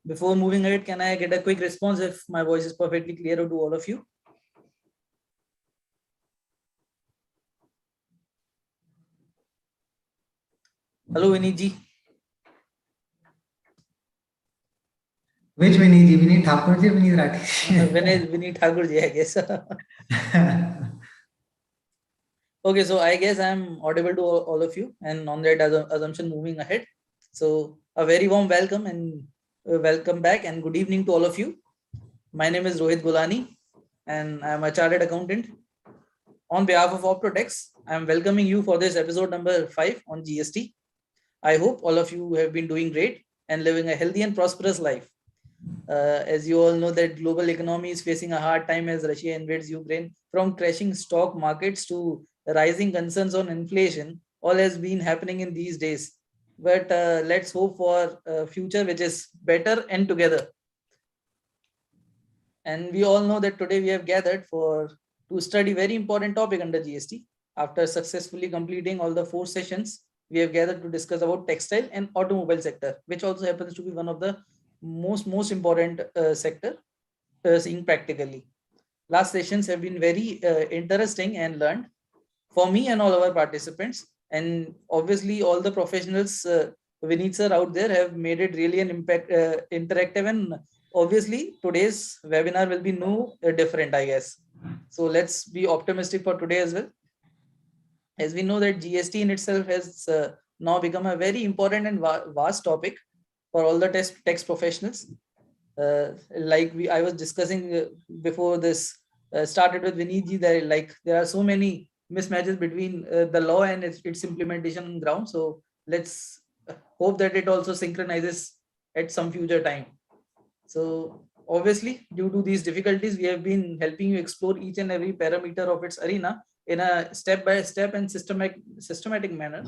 Before moving ahead, can I get a quick response if my voice is perfectly clear to all of you? Hello, Vineet ji. Which Vineet ji? Vineet Thakur ji or Vineet Rathi? Vineet Thakur ji, I guess. Okay, so I guess I'm audible to all of you, and on that assumption, moving ahead. So a very warm welcome and welcome back and good evening to all of you. My name is Rohit Gulani and I'm a chartered accountant. On behalf of Optotax, I'm welcoming you for this episode number 5 on GST. I hope all of you have been doing great and living a healthy and prosperous life. As you all know that global economy is facing a hard time as Russia invades Ukraine. From crashing stock markets to rising concerns on inflation, all has been happening in these days. But let's hope for a future which is better and together. And we all know that today we have gathered to study very important topic under GST. After successfully completing all the 4 sessions, we have gathered to discuss about textile and automobile sector, which also happens to be one of the most important sector seeing practically. Last sessions have been very interesting and learned for me and all our participants, and obviously all the professionals Vineet sir out there have made it really an impact interactive, and obviously today's webinar will be no different, I guess. So let's be optimistic for today as well. As we know that GST in itself has now become a very important and vast topic for all the tax professionals. Like I was discussing before this started with Vineet ji, that like there are so many mismatches between the law and its implementation on ground. So let's hope that it also synchronizes at some future time. So obviously, due to these difficulties, we have been helping you explore each and every parameter of its arena in a step-by-step and systematic manner.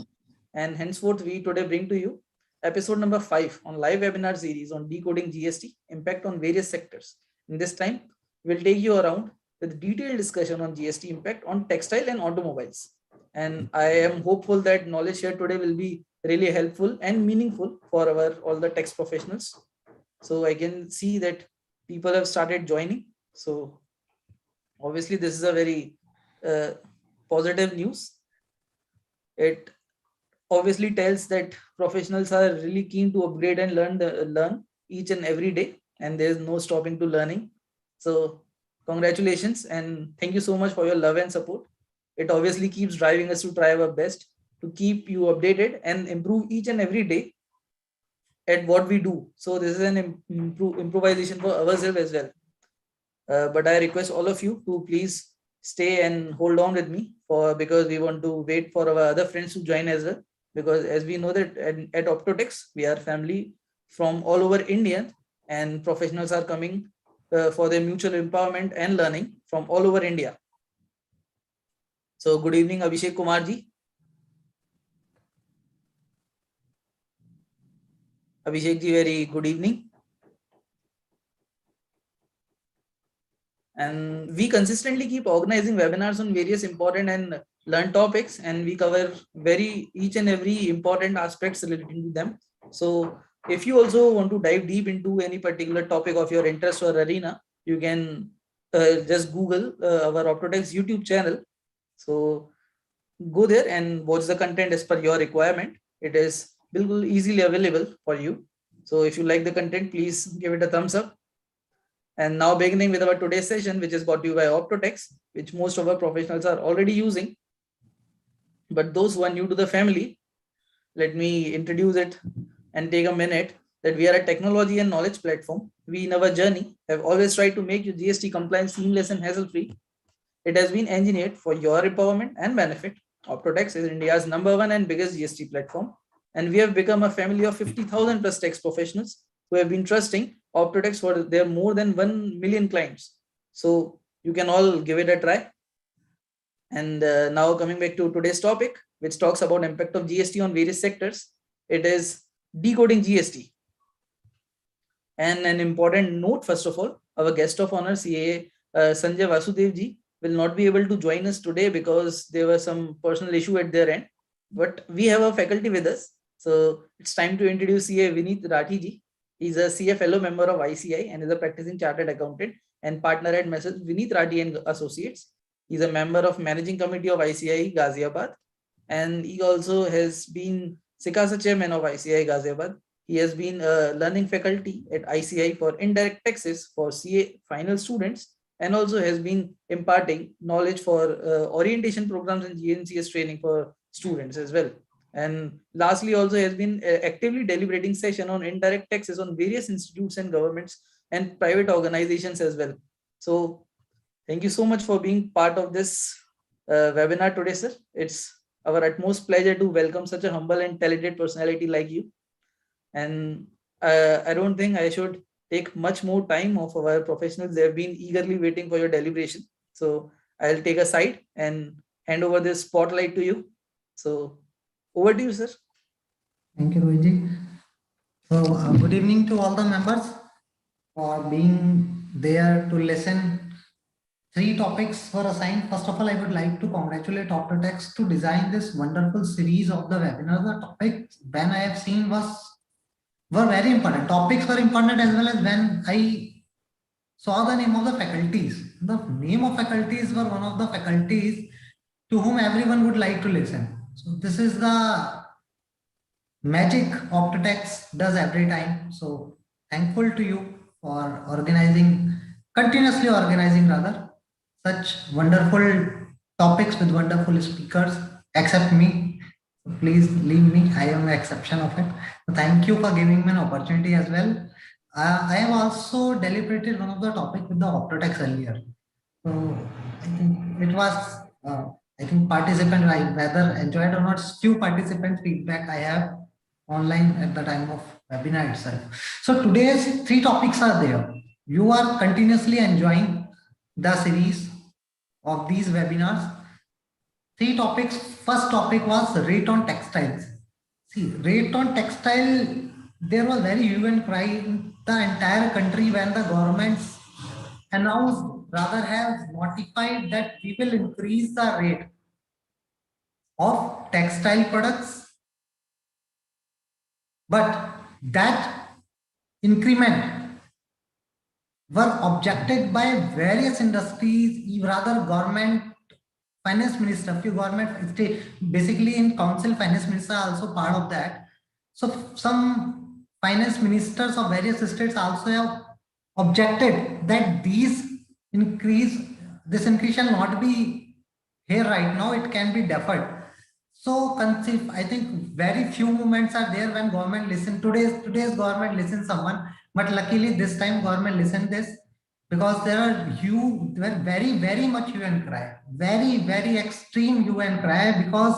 And henceforth, we today bring to you episode number 5 on live webinar series on decoding GST impact on various sectors. In this time, we'll take you around with detailed discussion on GST impact on textile and automobiles. And I am hopeful that knowledge shared today will be really helpful and meaningful for all the tax professionals. So I can see that people have started joining. So obviously this is a very positive news. It obviously tells that professionals are really keen to upgrade and learn each and every day, and there's no stopping to learning. So congratulations and thank you so much for your love and support. It obviously keeps driving us to try our best to keep you updated and improve each and every day at what we do. So this is an improvisation for ourselves as well. But I request all of you to please stay and hold on with me because we want to wait for our other friends to join as well. Because as we know that at Optotax, we are family from all over India, and professionals are coming for their mutual empowerment and learning from all over India. So good evening, Abhishek Kumar ji. Abhishek ji, very good evening. And we consistently keep organizing webinars on various important and learn topics, and we cover each and every important aspects relating to them. So if you also want to dive deep into any particular topic of your interest or arena, you can just Google our Optotax YouTube channel. So go there and watch the content as per your requirement. It is easily available for you. So if you like the content, please give it a thumbs up. And now beginning with our today's session, which is brought to you by Optotax, which most of our professionals are already using. But those who are new to the family, let me introduce it and take a minute that we are a technology and knowledge platform. We in our journey have always tried to make your GST compliance seamless and hassle-free. It has been engineered for your empowerment and benefit. Optotax is India's #1 and biggest GST platform. And we have become a family of 50,000 plus tax professionals who have been trusting Optotax for their more than 1 million clients. So you can all give it a try. And now coming back to today's topic, which talks about impact of GST on various sectors. It is decoding GST. And an important note, first of all, our guest of honor, CA Sanjay Vasudevji, will not be able to join us today because there was some personal issue at their end. But we have a faculty with us. So it's time to introduce CA Vineet Rathi ji. He's a CA fellow member of ICAI and is a practicing chartered accountant and partner at Messrs. Vineet Rathi and Associates. He's a member of managing committee of ICAI Ghaziabad, and he also has been CICASA chairman of ICAI Ghaziabad. He has been a learning faculty at ICAI for indirect taxes for CA final students, and also has been imparting knowledge for orientation programs and GNCS training for students as well. And lastly, also has been actively deliberating session on indirect taxes on various institutes and governments and private organizations as well. So thank you so much for being part of this webinar today, sir. It's our utmost pleasure to welcome such a humble and talented personality like you. And I don't think I should take much more time of our professionals. They have been eagerly waiting for your deliberation. So I'll take a side and hand over this spotlight to you. So over to you, sir. Thank you, Rohit. So, good evening to all the members for being there to listen. 3 topics were assigned. First of all, I would like to congratulate Optotax to design this wonderful series of the webinars. The topics when I have seen were very important. Topics were important as well as when I saw the name of the faculties. The name of faculties were one of the faculties to whom everyone would like to listen. So this is the magic Optotax does every time. So thankful to you for continuously organizing rather, such wonderful topics with wonderful speakers, except me. So please leave me. I am an exception of it. So thank you for giving me an opportunity as well. I have also deliberated one of the topic with the Optotax earlier. So I think it was, I think participant, whether enjoyed or not, few participant feedback I have online at the time of webinar itself. So today's 3 topics are there. You are continuously enjoying the series of these webinars. 3 topics. First topic was rate on textiles. See, rate on textile, there was very hue and cry in the entire country when the governments announced, rather have notified that we will increase the rate of textile products. But that increment were objected by various industries, rather government, finance minister, few government, state, basically in council, finance minister are also part of that. So some finance ministers of various states also have objected that this increase shall not be here right now, it can be deferred. So I think very few moments are there when government listen. Today's government listen someone, but luckily this time government listen this, because there were very much hue and cry, very extreme hue and cry, because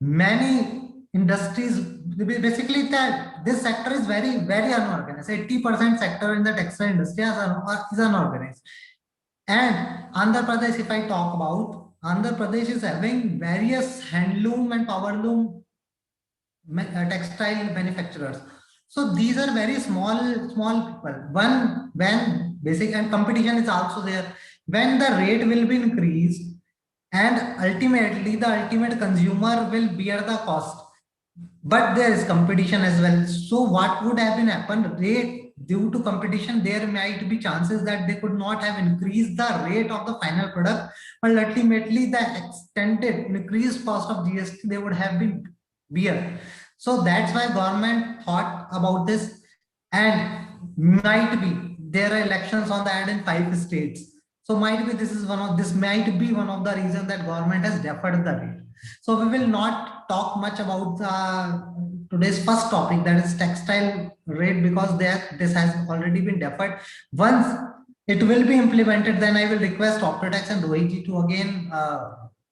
many industries, basically that this sector is very unorganized. 80% sector in the textile industry is unorganized. And Andhra Pradesh, if I talk about, Andhra Pradesh is having various handloom and powerloom textile manufacturers. So these are very small people. When basic and competition is also there, when the rate will be increased, and ultimately the ultimate consumer will bear the cost. But there is competition as well. So what would have been happened? Due to competition, there might be chances that they could not have increased the rate of the final product, but ultimately the extended increased cost of GST they would have been bear. So that's why government thought about this, and might be there are elections on the end in 5 states. So might be this might be one of the reasons that government has deferred the rate. So we will not talk much about today's first topic, that is textile rate, because this has already been deferred. Once it will be implemented, then I will request Optotax and Rohit to again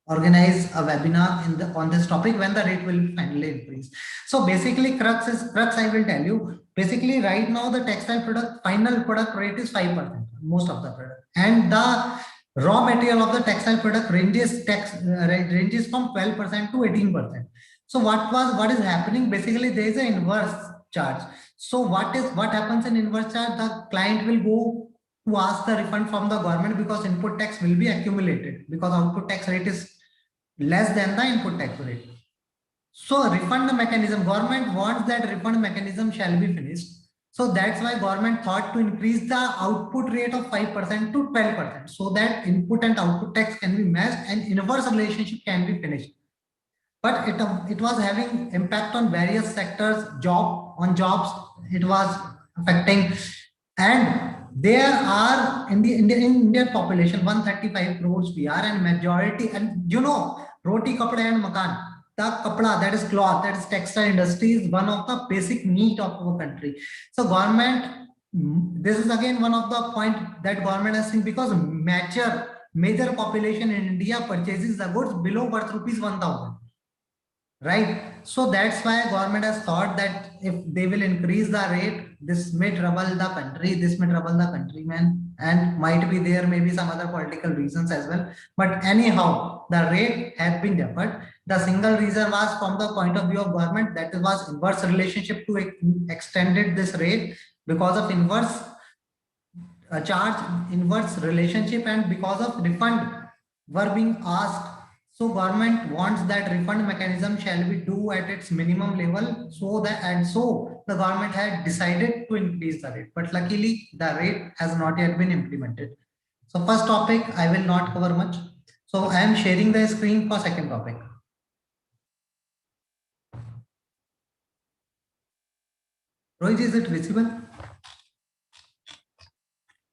organize a webinar on this topic when the rate will be finally increased. So basically crux I will tell you. Basically right now the textile final product rate is 5%, most of the product, and the raw material of the textile product ranges from 12% to 18%. So what is happening? Basically there is an inverse charge. So what happens in inverse charge? The client will go to ask the refund from the government, because input tax will be accumulated, because output tax rate is less than the input tax rate. So refund mechanism, government wants that refund mechanism shall be finished. So that's why government thought to increase the output rate of 5% to 12%, so that input and output tax can be matched and inverse relationship can be finished. But it was having impact on various sectors, jobs it was affecting. And there are in Indian population 135 crores we are, and majority, and roti kapda and makan, the kapda, that is cloth, that is textile industry, is one of the basic need of our country. So government, this is again one of the point that government has seen, because major population in India purchases the goods below worth rupees 1000. Right. So that's why government has thought that if they will increase the rate, this may trouble the country, this may trouble the countrymen, and might be there may be some other political reasons as well. But anyhow, the rate has been deferred. The single reason was from the point of view of government, that was inverse relationship to extended this rate because of inverse inverse relationship, and because of refund were being asked. So government wants that refund mechanism shall be due at its minimum level, so the government had decided to increase the rate, but luckily the rate has not yet been implemented. So first topic I will not cover much. So I am sharing the screen for second topic. Rohit, is it visible?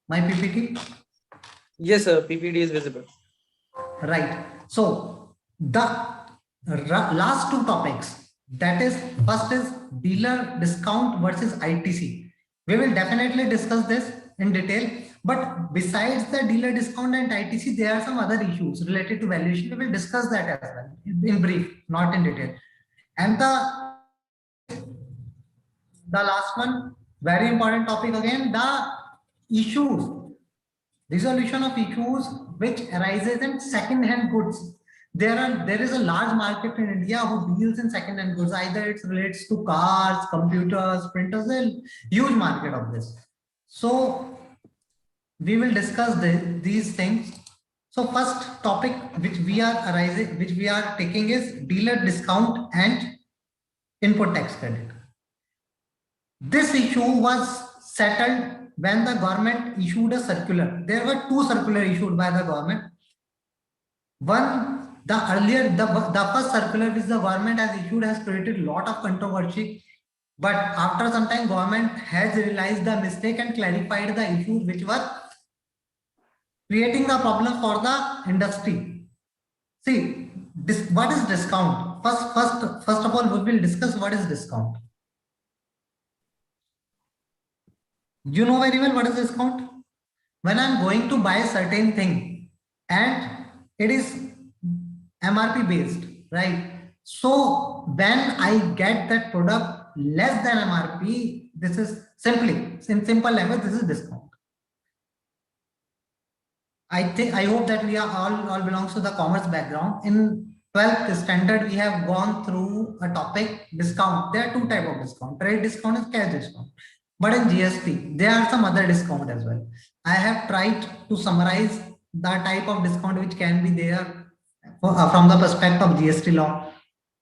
My PPT? Yes, sir. PPT is visible. Right. So the last two topics, that is, first is dealer discount versus ITC. We will definitely discuss this in detail, but besides the dealer discount and ITC, there are some other issues related to valuation. We will discuss that as well in brief, not in detail. And the last one, very important topic again, the issues, resolution of issues which arises in second-hand goods. There is a large market in India who deals in second-hand goods. Either it relates to cars, computers, printers, a huge market of this. So we will discuss these things. So first topic which we are taking is dealer discount and input tax credit. This issue was settled when the government issued a circular. There were two circulars issued by the government. One, the first circular which the government has issued has created a lot of controversy. But after some time, government has realized the mistake and clarified the issues which were creating the problem for the industry. See, what is discount? First of all, we will discuss what is discount. You know very well what is discount. When I'm going to buy a certain thing and it is MRP based, right? So when I get that product less than MRP, this is simply, in simple language, this is discount. I hope that we are all belongs to the commerce background. In 12th standard, we have gone through a topic, discount. There are two types of discount, trade discount and cash discount. But in GST, there are some other discount as well. I have tried to summarize the type of discount which can be there from the perspective of GST law.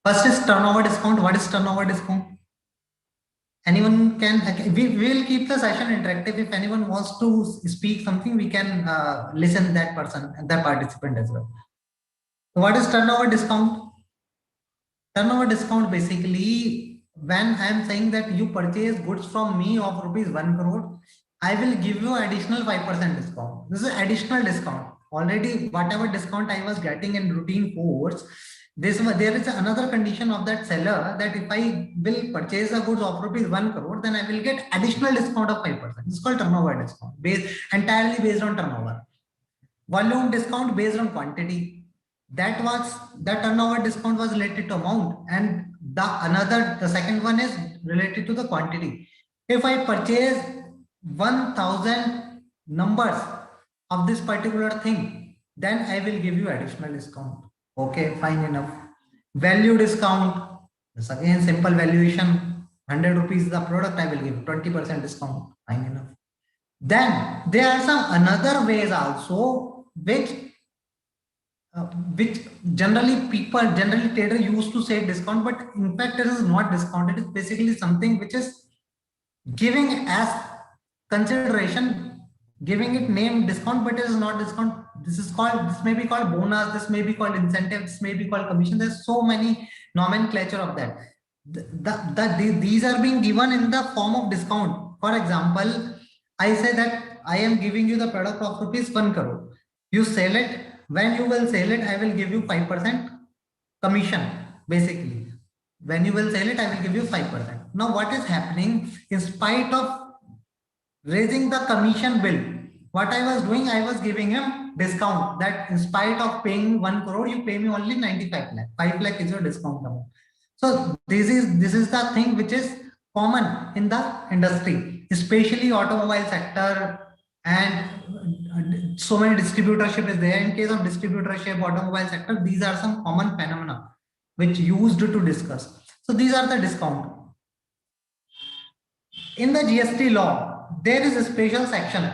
First is turnover discount. What is turnover discount? Anyone can, we will keep the session interactive. If anyone wants to speak something, we can listen that person, that participant as well. So what is turnover discount? Turnover discount basically, when I am saying that you purchase goods from me of rupees 1 crore, I will give you additional 5% discount. This is additional discount. Already whatever discount I was getting in routine course, there is another condition of that seller, that if I will purchase a goods of rupees 1 crore, then I will get additional discount of 5%. This is called turnover discount, entirely based on turnover. Volume discount based on quantity. The turnover discount was related to amount, and the second one is related to the quantity. If I purchase 1000 numbers of this particular thing, then I will give you additional discount. Okay, fine enough. Value discount. This again simple valuation. 100 rupees the product, I will give 20% discount. Fine enough. Then there are some another ways also which generally trader used to say discount, but in fact it is not discount. It is basically something which is giving as consideration, giving it name discount, but it is not discount. This may be called bonus, this may be called incentive, this may be called commission. There's so many nomenclature of that. These are being given in the form of discount. For example, I say that I am giving you the product of rupees 1 crore. You sell it. When you will sell it, I will give you 5% commission. Basically, when you will sell it, I will give you 5%. Now, what is happening? In spite of raising the commission bill, what I was doing, I was giving him discount, that in spite of paying 1 crore, you pay me only 95 lakh. 5 lakh is your discount amount. So this is the thing which is common in the industry, especially automobile sector, and so many distributorship is there. In case of distributorship, automobile sector, these are some common phenomena which used to discuss. So these are the discount. In the GST law, there is a special section.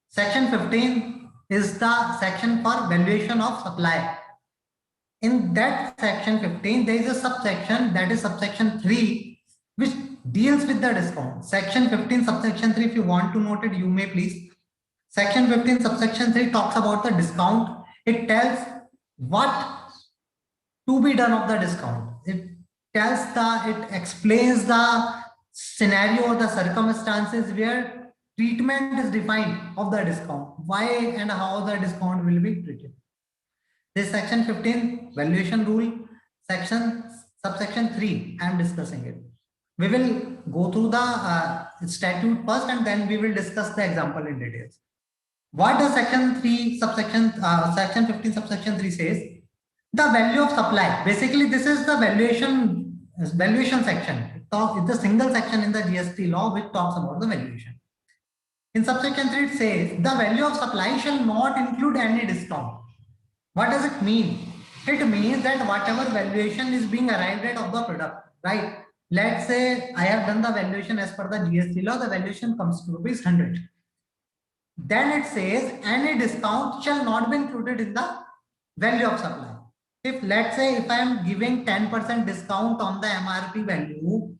Section 15 is the section for valuation of supply. In that section 15, there is a subsection, that is subsection 3, which deals with the discount. Section 15, subsection 3, if you want to note it, you may please. Section 15, subsection 3 talks about the discount. It tells what to be done of the discount. It explains the scenario or the circumstances where treatment is defined of the discount, why and how the discount will be treated. This section 15 valuation rule, subsection 3, I am discussing it. We will go through the statute first, and then we will discuss the example in details. What does section 15 subsection 3 says? The value of supply. Basically, this is the valuation section. It's a single section in the GST law which talks about the valuation. In subsection 3, it says the value of supply shall not include any discount. What does it mean? It means that whatever valuation is being arrived at of the product, right? Let's say I have done the valuation as per the GST law, the valuation comes to rupees 100. Then it says any discount shall not be included in the value of supply. If let's say if I am giving 10% discount on the MRP value,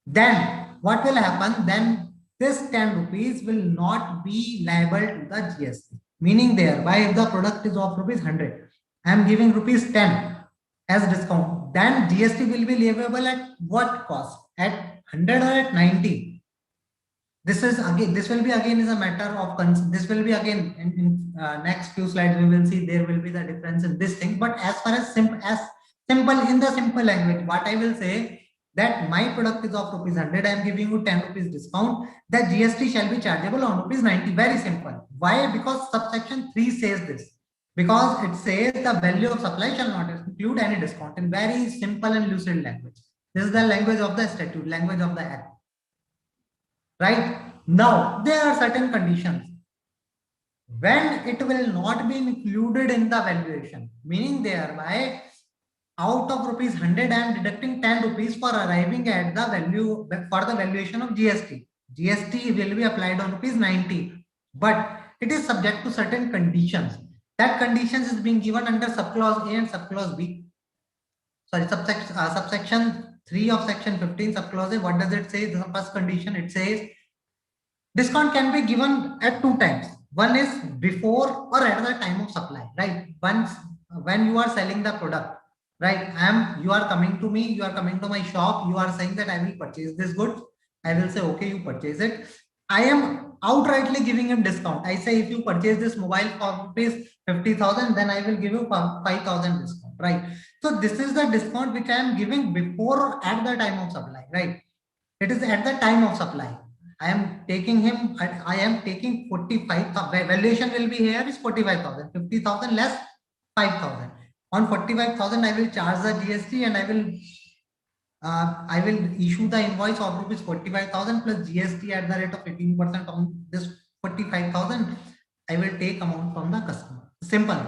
then what will happen? Then this 10 rupees will not be liable to the GST. Meaning thereby, if the product is of rupees 100, I am giving rupees 10 as discount, then GST will be liable at what cost? At 100 or at 90? This will be again is a matter of this will be again in next few slides we will see there will be the difference in this thing. But as far as simple in the simple language, what I will say that my product is of rupees 100, I am giving you 10 rupees discount, that GST shall be chargeable on rupees 90. Very simple. Why? Because subsection 3 says this. Because it says the value of supply shall not include any discount, in very simple and lucid language. This is the language of the statute, language of the act. Right? Now, there are certain conditions when it will not be included in the valuation, meaning thereby out of rupees 100, I am deducting 10 rupees for arriving at the value for the valuation of GST. GST will be applied on rupees 90, but it is subject to certain conditions. That conditions is being given under subclause A and subclause B. Sorry, subsection 3 of section 15, subclause A. What does it say? The first condition, it says discount can be given at 2 times. One is before or at the time of supply, right? Once when you are selling the product, right? You are coming to me, you are coming to my shop, you are saying that I will purchase this good. I will say, okay, you purchase it. I am outrightly giving him discount. I say, if you purchase this mobile for rupees 50,000, then I will give you 5,000 discount, right? So this is the discount which I am giving before or at the time of supply, right? It is at the time of supply. I am taking 45,000. Valuation will be here is 45,000, 50,000 less 5,000. On 45,000, I will charge the GST and I will issue the invoice of rupees 45,000 plus GST at the rate of 18% on this 45,000. I will take amount from the customer. Simple.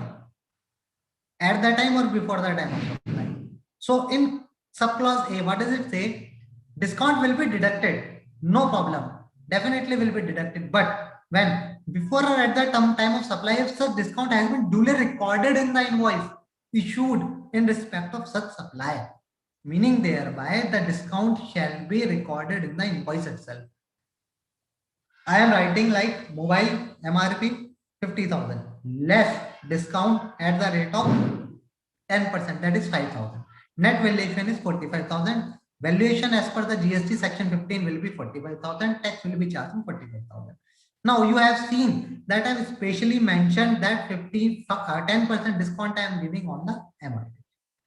At the time or before the time of supply. So in subclause A, what does it say? Discount will be deducted. No problem. Definitely will be deducted. But when before or at the time of supply, if such discount has been duly recorded in the invoice issued in respect of such supplier, meaning thereby the discount shall be recorded in the invoice itself. I am writing like mobile MRP 50,000, less discount at the rate of 10%, that is 5,000. Net valuation is 45,000. Valuation as per the GST section 15 will be 45,000. Tax will be charged 45,000. Now you have seen that I have specially mentioned that 10% discount I am giving on the MRP.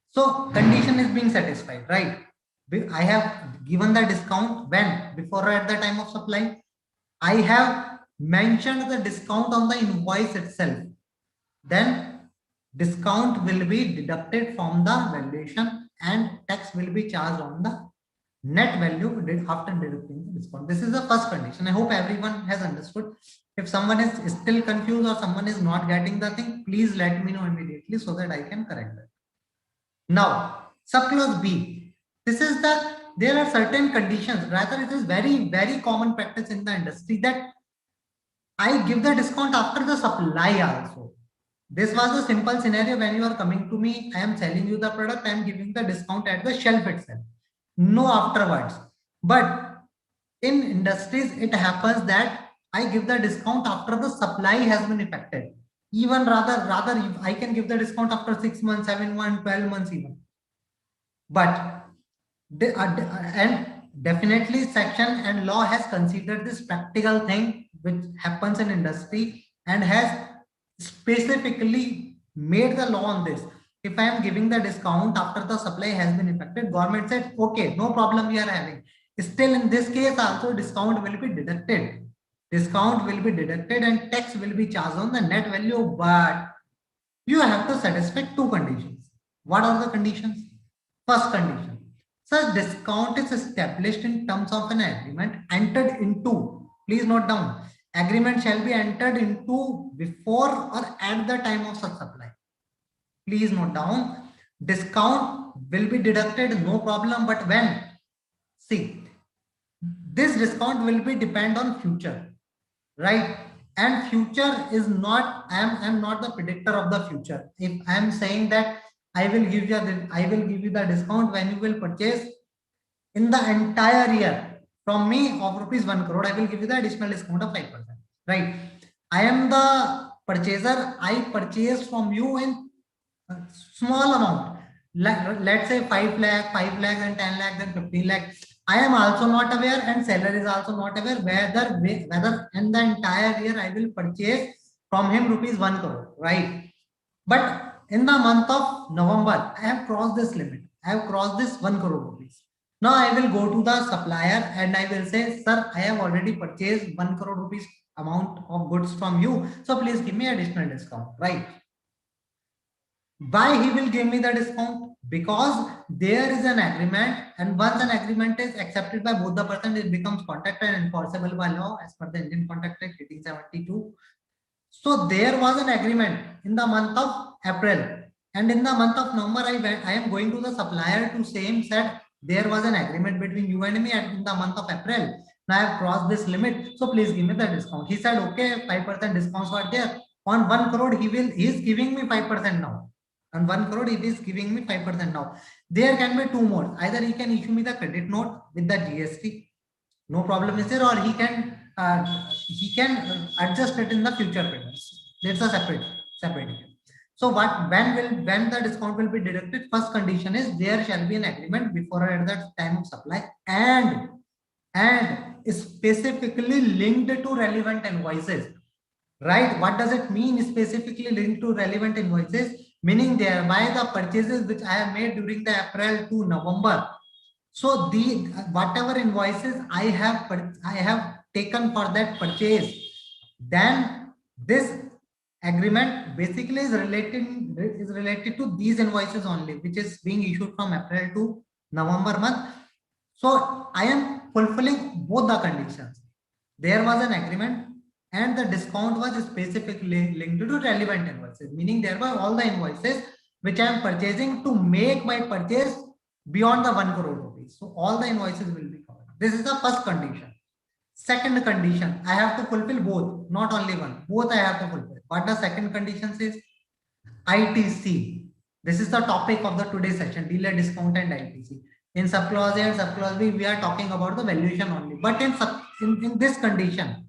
So condition is being satisfied, right? I have given the discount when? Before or at the time of supply. I have mentioned the discount on the invoice itself. Then discount will be deducted from the valuation and tax will be charged on the net value after deducting the discount. This is the first condition. I hope everyone has understood. If someone is still confused or someone is not getting the thing, please let me know immediately so that I can correct that. Now, subclause B. This is there are certain conditions. Rather, it is very common practice in the industry that I give the discount after the supply also. This was a simple scenario. When you are coming to me, I am selling you the product, I am giving the discount at the shelf itself, no afterwards. But in industries, it happens that I give the discount after the supply has been effected. Even rather, I can give the discount after 6 months, 7 months, 12 months even. But and definitely section and law has considered this practical thing which happens in industry and has specifically made the law on this. If I am giving the discount after the supply has been effected, government said, okay, no problem we are having. Still in this case also discount will be deducted. Discount will be deducted and tax will be charged on the net value, but you have to satisfy two conditions. What are the conditions? First condition, such discount is established in terms of an agreement entered into. Please note down, agreement shall be entered into before or at the time of such supply. Please note down, discount will be deducted, no problem, but when? See, this discount will be depend on future, right? And future is not, I am not the predictor of the future. If I am saying that I will give you the discount when you will purchase in the entire year from me of rupees 1 crore, I will give you the additional discount of 5%, right? I am the purchaser, I purchase from you in a small amount, like let's say 5 lakh, 5 lakh and 10 lakh and 15 lakh. I am also not aware and seller is also not aware whether in the entire year I will purchase from him rupees 1 crore, right? But in the month of November, I have crossed this limit. I have crossed this 1 crore rupees. Now I will go to the supplier and I will say, sir, I have already purchased 1 crore rupees amount of goods from you. So please give me additional discount, right? Why he will give me the discount? Because there is an agreement, and once an agreement is accepted by both the person, it becomes contract and enforceable by law as per the Indian Contract Act 1872. So there was an agreement in the month of April, and in the month of November, I am going to the supplier to say him said there was an agreement between you and me in the month of April. Now I have crossed this limit, so please give me the discount. He said, okay, 5% discounts were there. On 1 crore, he is giving me 5% now. On 1 crore, it is giving me 5% now. There can be two modes. Either he can issue me the credit note with the GST, no problem is there, or he can adjust it in the future payments. That's a separate. So when the discount will be deducted? First condition is there shall be an agreement before or at the time of supply and specifically linked to relevant invoices. Right? What does it mean specifically linked to relevant invoices? Meaning thereby the purchases which I have made during the April to November. So the whatever invoices I have taken for that purchase, then this agreement basically is related to these invoices only, which is being issued from April to November month. So I am fulfilling both the conditions. There was an agreement and the discount was specifically linked to relevant invoices, meaning there were all the invoices which I am purchasing to make my purchase beyond the 1 crore rupees. So all the invoices will be covered. This is the first condition. Second condition, I have to fulfill both, not only one. Both I have to fulfill. What the second condition says? ITC. This is the topic of the today's session, dealer discount and ITC. In subclause A and subclause B, we are talking about the valuation only. But in this condition,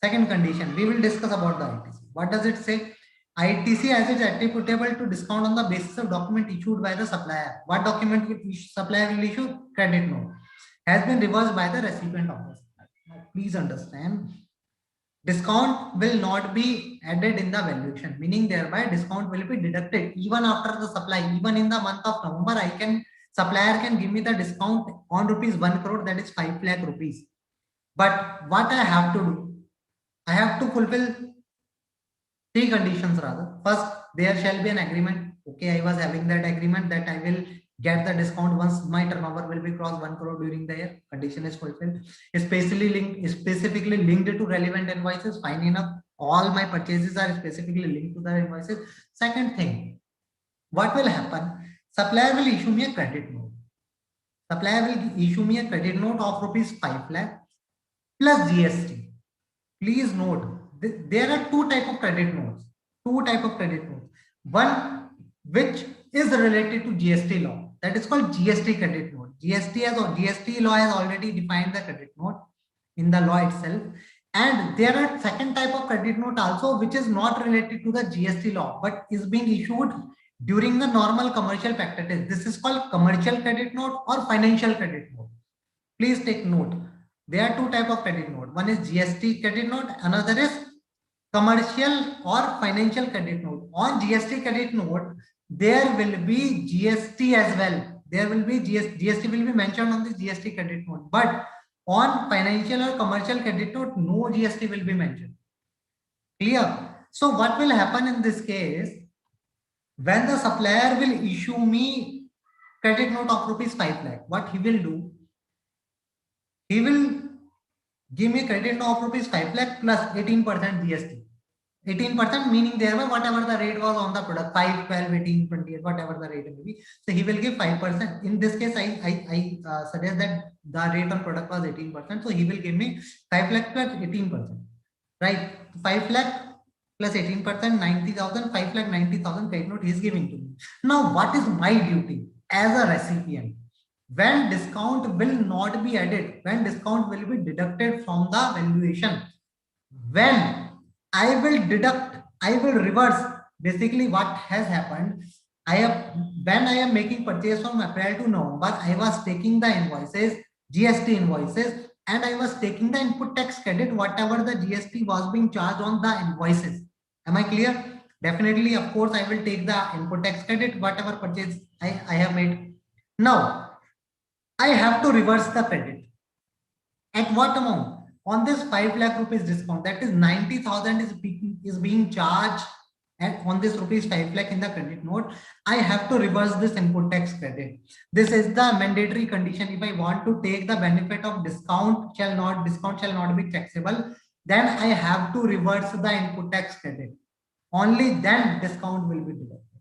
second condition, we will discuss about the ITC. What does it say? ITC as is attributable to discount on the basis of document issued by the supplier. What document will supplier will issue? Credit note. Has been reversed by the recipient of the supplier. Now, please understand, discount will not be added in the valuation, meaning thereby discount will be deducted even after the supply. Even in the month of November, supplier can give me the discount on rupees 1 crore, that is 5 lakh rupees. But what I have to do, I have to fulfill three conditions rather. First, there shall be an agreement. Okay, I was having that agreement that I will get the discount once my turnover will be crossed 1 crore during the year. Condition is fulfilled. Specifically linked to relevant invoices. Fine enough. All my purchases are specifically linked to the invoices. Second thing, what will happen? Supplier will issue me a credit note. Supplier will issue me a credit note of rupees 5 lakh plus GST. Please note, there are two types of credit notes. One which is related to GST law, that is called GST credit note. GST law has already defined the credit note in the law itself. And there are second type of credit note also, which is not related to the GST law, but is being issued during the normal commercial practices. This is called commercial credit note or financial credit note. Please take note. There are two types of credit note. One is GST credit note, another is commercial or financial credit note. On GST credit note, there will be GST as well. There will be GST will be mentioned on the GST credit note. But on financial or commercial credit note, no GST will be mentioned. Clear? So what will happen in this case? When the supplier will issue me credit note of rupees 5 lakh, what he will do? He will give me credit note of rupees 5 lakh plus 18% GST. 18% meaning thereby whatever the rate was on the product, 5, 12, 18, 28, whatever the rate may be. So he will give 5%. In this case, I suggest that the rate on product was 18%. So he will give me 5 lakh plus 18%. Right? 5 lakh plus 18%, 90,000, 5 lakh 90,000 credit note he is giving to me. Now, what is my duty as a recipient? When discount will not be added, when discount will be deducted from the valuation, when I will reverse basically what has happened. When I am making purchase from April to November, I was taking the invoices, GST invoices, and I was taking the input tax credit, whatever the GST was being charged on the invoices. Am I clear? Definitely, of course, I will take the input tax credit, whatever purchase I have made. Now, I have to reverse the credit. At what amount? On this 5 lakh rupees discount, that is 90,000 is being charged, and on this rupees 5 lakh in the credit note, I have to reverse this input tax credit. This is the mandatory condition. If I want to take the benefit of discount shall not be taxable, then I have to reverse the input tax credit. Only then discount will be deducted.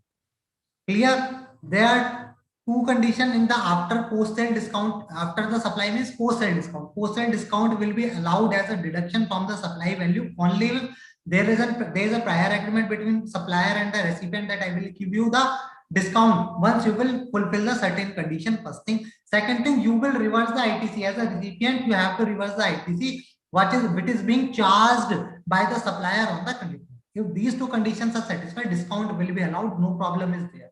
Clear? There are two conditions in the after post-sale discount. After the supply means post-sale discount. Post-sale discount will be allowed as a deduction from the supply value only if there is a prior agreement between supplier and the recipient that I will give you the discount once you will fulfill the certain condition. First thing. Second thing, you will reverse the ITC. As a recipient, you have to reverse the ITC, which is being charged by the supplier on the condition. If these two conditions are satisfied, discount will be allowed. No problem is there.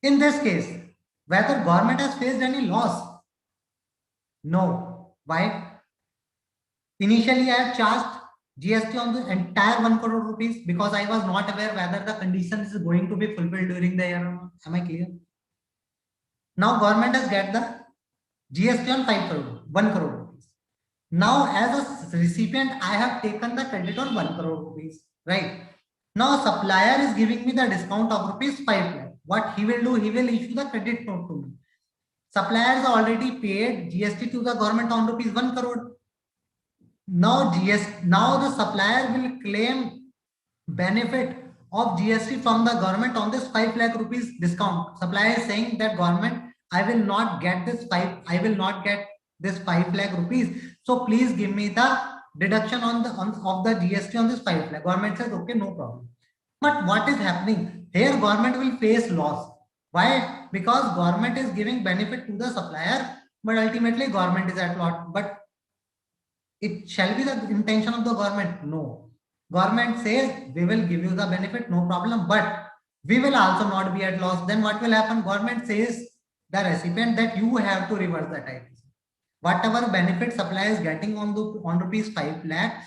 In this case, whether government has faced any loss? No. Why? Initially, I have charged GST on the entire 1 crore rupees because I was not aware whether the condition is going to be fulfilled during the year or not. Am I clear? Now, government has get the GST on 1 crore rupees. Now, as a recipient, I have taken the credit on 1 crore rupees. Right? Now, supplier is giving me the discount of rupees 5 lakh. What he will do, he will issue the credit note to me. Suppliers already paid GST to the government on rupees 1 crore. Now the supplier will claim benefit of GST from the government on this 5 lakh rupees discount. Supplier is saying that government, I will not get this 5 lakh rupees. So please give me the deduction of the GST on this 5 lakh. Government says, okay, no problem. But what is happening? here government will face loss. Why? Because government is giving benefit to the supplier, but ultimately government is at loss. But it shall be the intention of the government? No. Government says we will give you the benefit, no problem, but we will also not be at loss. Then what will happen? Government says the recipient that you have to reverse that ITC. Whatever benefit supplier is getting on rupees 5 lakh,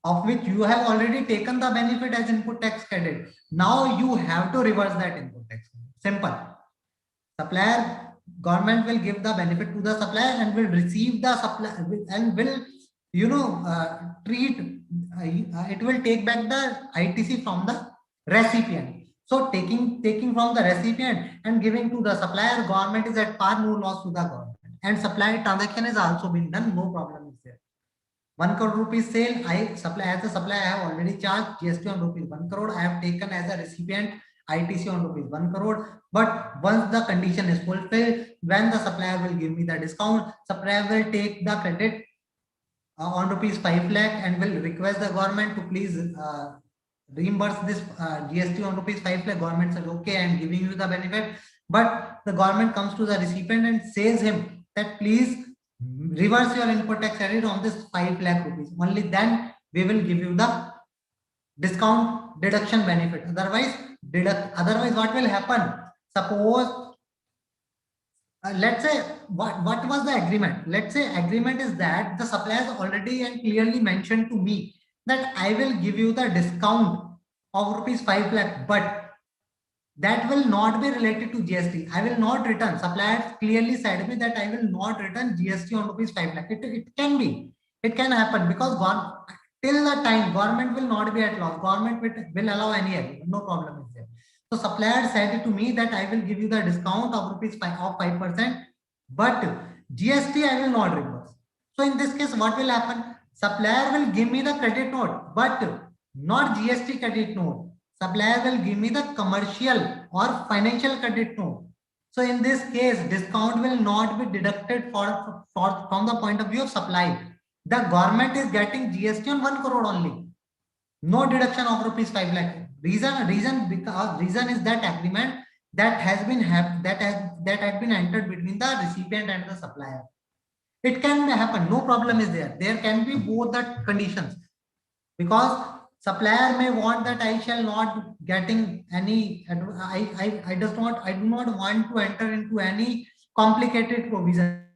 of which you have already taken the benefit as input tax credit. Now you have to reverse that input tax. Simple. Supplier, government will give the benefit to the supplier and will receive the supply and will treat it will take back the ITC from the recipient. So taking from the recipient and giving to the supplier, government is at par, no loss to the government. And supply transaction is also been done, no problem is there. 1 crore rupees sale, as a supplier I have already charged GST on rupees 1 crore. I have taken as a recipient ITC on rupees 1 crore. But once the condition is fulfilled, when the supplier will give me the discount, supplier will take the credit on rupees 5 lakh and will request the government to please reimburse this GST on rupees 5 lakh. Government says, okay, I am giving you the benefit. But the government comes to the recipient and says him that please reverse your input tax credit on this 5 lakh rupees. Only then we will give you the discount deduction benefit. Otherwise what will happen? Suppose let's say what was the agreement? Let's say agreement is that the suppliers already and clearly mentioned to me that I will give you the discount of rupees 5 lakh, but that will not be related to GST. I will not return. Suppliers clearly said me that I will not return GST on rupees 5 lakh. It can be. It can happen because till the time government will not be at loss. Government will allow any agreement. No problem is there. So supplier said to me that I will give you the discount of rupees 5%, but GST I will not reverse. So in this case, what will happen? Supplier will give me the credit note, but not GST credit note. Supplier will give me the commercial or financial credit note. So in this case, discount will not be deducted from the point of view of supply. The government is getting GST on 1 crore only. No deduction of rupees 5 lakh. Reason is that agreement that has been entered between the recipient and the supplier. It can happen, no problem is there. There can be both the conditions, because supplier may want that I shall not getting any, I do not want to enter into any complicated provision.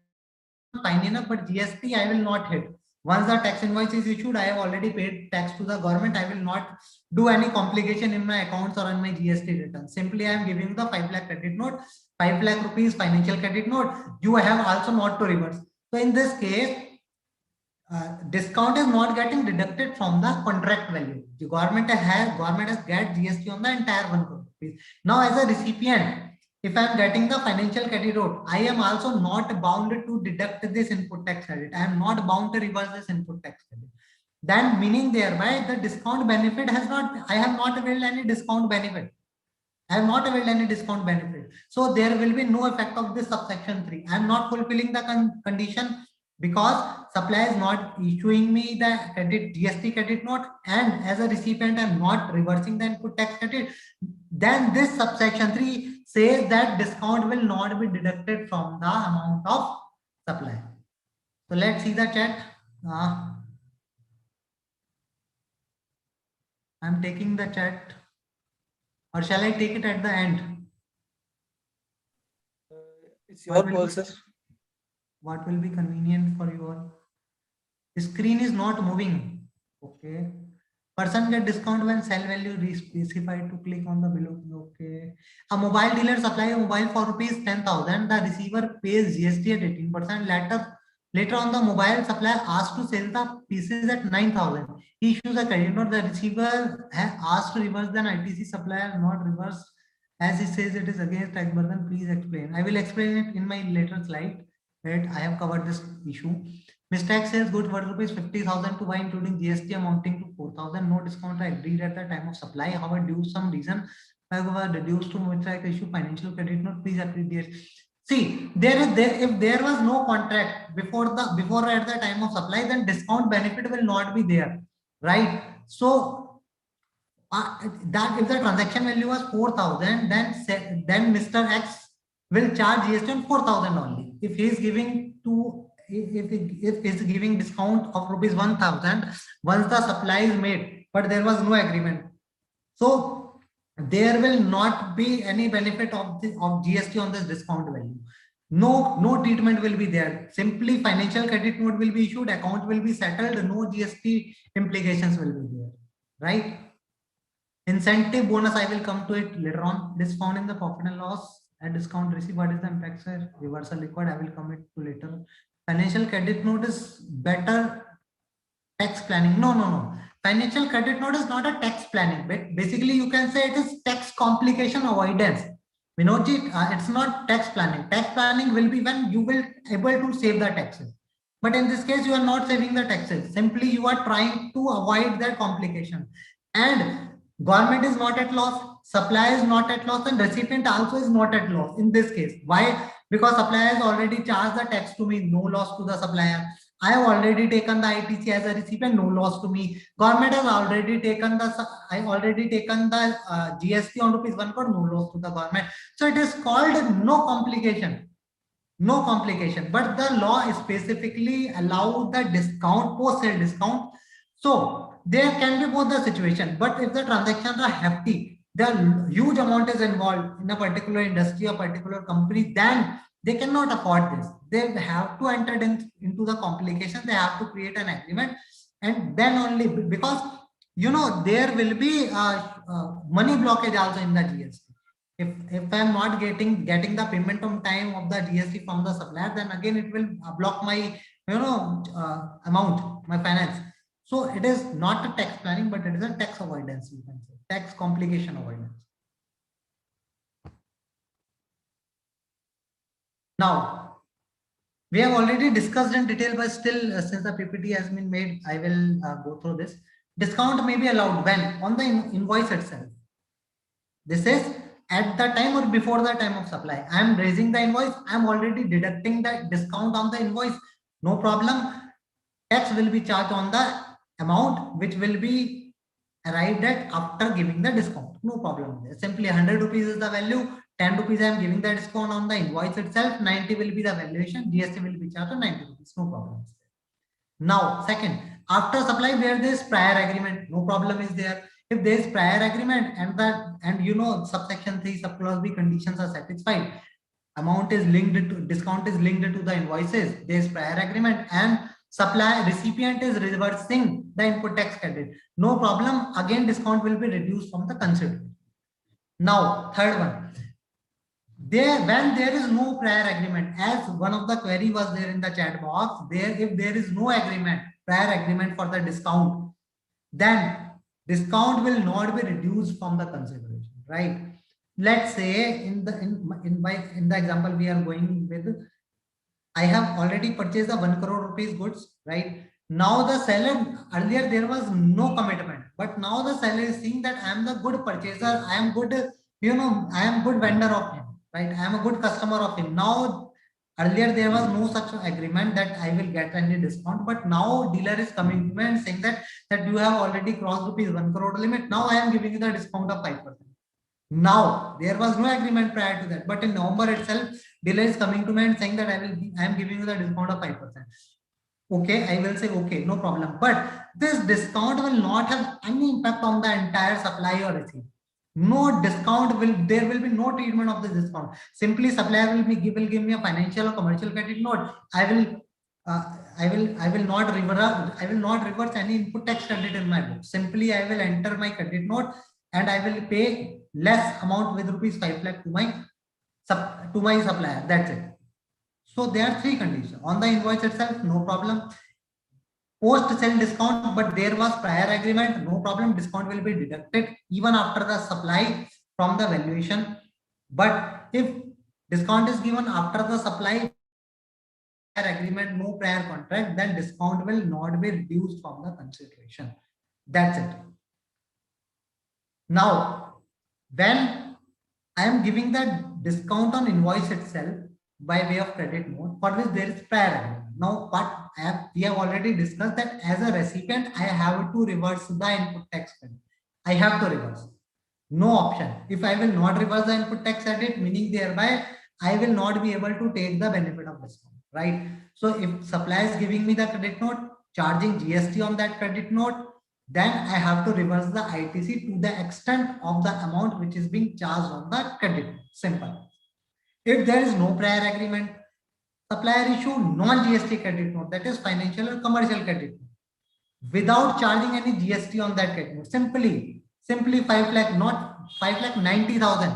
Fine enough, but GST I will not hit. Once the tax invoice is issued, I have already paid tax to the government. I will not do any complication in my accounts or on my GST return. Simply I am giving the 5 lakh credit note, 5 lakh rupees financial credit note. You have also not to reverse. So in this case, discount is not getting deducted from the contract value. The government has get GST on the entire 1 crore rupees. Now as a recipient, if I am getting the financial credit note, I am also not bound to deduct this input tax credit. I am not bound to reverse this input tax credit. Then meaning thereby the discount benefit I have not availed any discount benefit. I have not availed any discount benefit. So there will be no effect of this subsection 3. I am not fulfilling the condition because supplier is not issuing me the GST credit note, and as a recipient I am not reversing the input tax credit. Then this subsection 3 says that discount will not be deducted from the amount of supply. So let's see the chat. I'm taking the chat, or shall I take it at the end? It's your call, sir. What will be convenient for you all? The screen is not moving. Okay. Person get discount when sell value specified to click on the below. Okay. A mobile dealer supply a mobile for rupees 10,000. The receiver pays GST at 18%. Later on, the mobile supplier asked to sell the pieces at 9,000. He issues a credit note. The receiver has asked to reverse, then ITC supplier not reversed. As he says it is against tax burden. Please explain. I will explain it in my later slide. Right? I have covered this issue. Mistake sales good worth rupees 50,000 to buy including GST amounting to 4,000. No discount I agreed at the time of supply. However, due some reason I was reduced to which I issue financial credit note. Please appreciate. See, if there was no contract before at the time of supply, then discount benefit will not be there, right? So that if the transaction value was 4,000, then Mr. X will charge GST on 4,000 only. If he is giving if he's giving discount of rupees 1,000 once the supply is made, but there was no agreement, so there will not be any benefit of GST on this discount value. No treatment will be there. Simply financial credit note will be issued, account will be settled, no GST implications will be there, right? Incentive bonus, I will come to it later on. It is found in the profit and loss and discount receipt. What is the impact, sir? Reversal required, I will come it to later. Financial credit note is better tax planning. No. Financial credit note is not a tax planning, but basically you can say it is tax complication avoidance. Vinodji, it's not tax planning. Tax planning will be when you will able to save the taxes. But in this case, you are not saving the taxes. Simply you are trying to avoid that complication. And government is not at loss, supplier is not at loss, and recipient also is not at loss in this case. Why? Because supplier has already charged the tax to me, no loss to the supplier. I have already taken the ITC as a recipient, no loss to me. Government has already taken the GST on rupees 1 crore, no loss to the government. So it is called no complication. No complication, but the law specifically allows the discount, post-sale discount. So there can be both the situation, but if the transactions are hefty, the huge amount is involved in a particular industry, a particular company, then they cannot afford this. They have to enter into the complication. They have to create an agreement, and then only, because there will be money blockage also in the GST. If I'm not getting the payment on time of the GST from the supplier, then again it will block my amount, my finance. So it is not a tax planning, but it is a tax avoidance, you can say, tax complication avoidance. Now, we have already discussed in detail, but still, since the PPT has been made, I will go through this. Discount may be allowed when on the invoice itself. This is at the time or before the time of supply. I am raising the invoice. I am already deducting the discount on the invoice. No problem. Tax will be charged on the amount which will be arrived at after giving the discount. No problem. Simply 100 rupees is the value. 10 rupees I am giving the discount on the invoice itself. 90 will be the valuation. GST will be charged on 90 rupees. No problem. Now, second, after supply where there is prior agreement, no problem is there. If there is prior agreement and subsection 3 subclass B conditions are satisfied, amount is linked to, discount is linked to the invoices, there is prior agreement, and recipient is reversing the input tax credit, no problem, again discount will be reduced from the consideration. Now, third one, when there is no prior agreement, as one of the query was there in the chat box, if there is no agreement, prior agreement for the discount, then discount will not be reduced from the consideration, right? Let's say in the example we are going with, I have already purchased the 1 crore rupees goods, right? Now the seller, earlier there was no commitment, but now the seller is seeing that I am the good purchaser, I am good, I am good vendor of him, right? I am a good customer of him. Now, earlier there was no such agreement that I will get any discount, but now dealer is coming to me and saying that you have already crossed rupees 1 crore limit. Now I am giving you the discount of 5%. Now there was no agreement prior to that, but in November itself, dealer is coming to me and saying that I am giving you the discount of 5%. Okay, I will say okay, no problem. But this discount will not have any impact on the entire supply or receipt. No discount there will be no treatment of the discount. Simply supplier will give me a financial or commercial credit note. I will not reverse any input tax credit in my book. Simply I will enter my credit note and I will pay less amount with rupees 5 lakh to my supplier. That's it. So there are three conditions. On the invoice itself, no problem. Post-sale discount, but there was prior agreement, no problem. Discount will be deducted even after the supply from the valuation. But if discount is given after the supply agreement, no prior contract, then discount will not be reduced from the consideration. That's it. Now, when I am giving the discount on invoice itself by way of credit note, for which there is prior agreement. Now, we have already discussed that as a recipient, I have to reverse the input tax credit. I have to reverse. No option. If I will not reverse the input tax credit, meaning thereby I will not be able to take the benefit of discount, right? So if supplier is giving me the credit note, charging GST on that credit note, then I have to reverse the ITC to the extent of the amount which is being charged on the credit note. Simple. If there is no prior agreement, supplier issue non-GST credit note, that is financial or commercial credit note, without charging any GST on that credit note. Simply 5 lakh, not 5 lakh 90,000.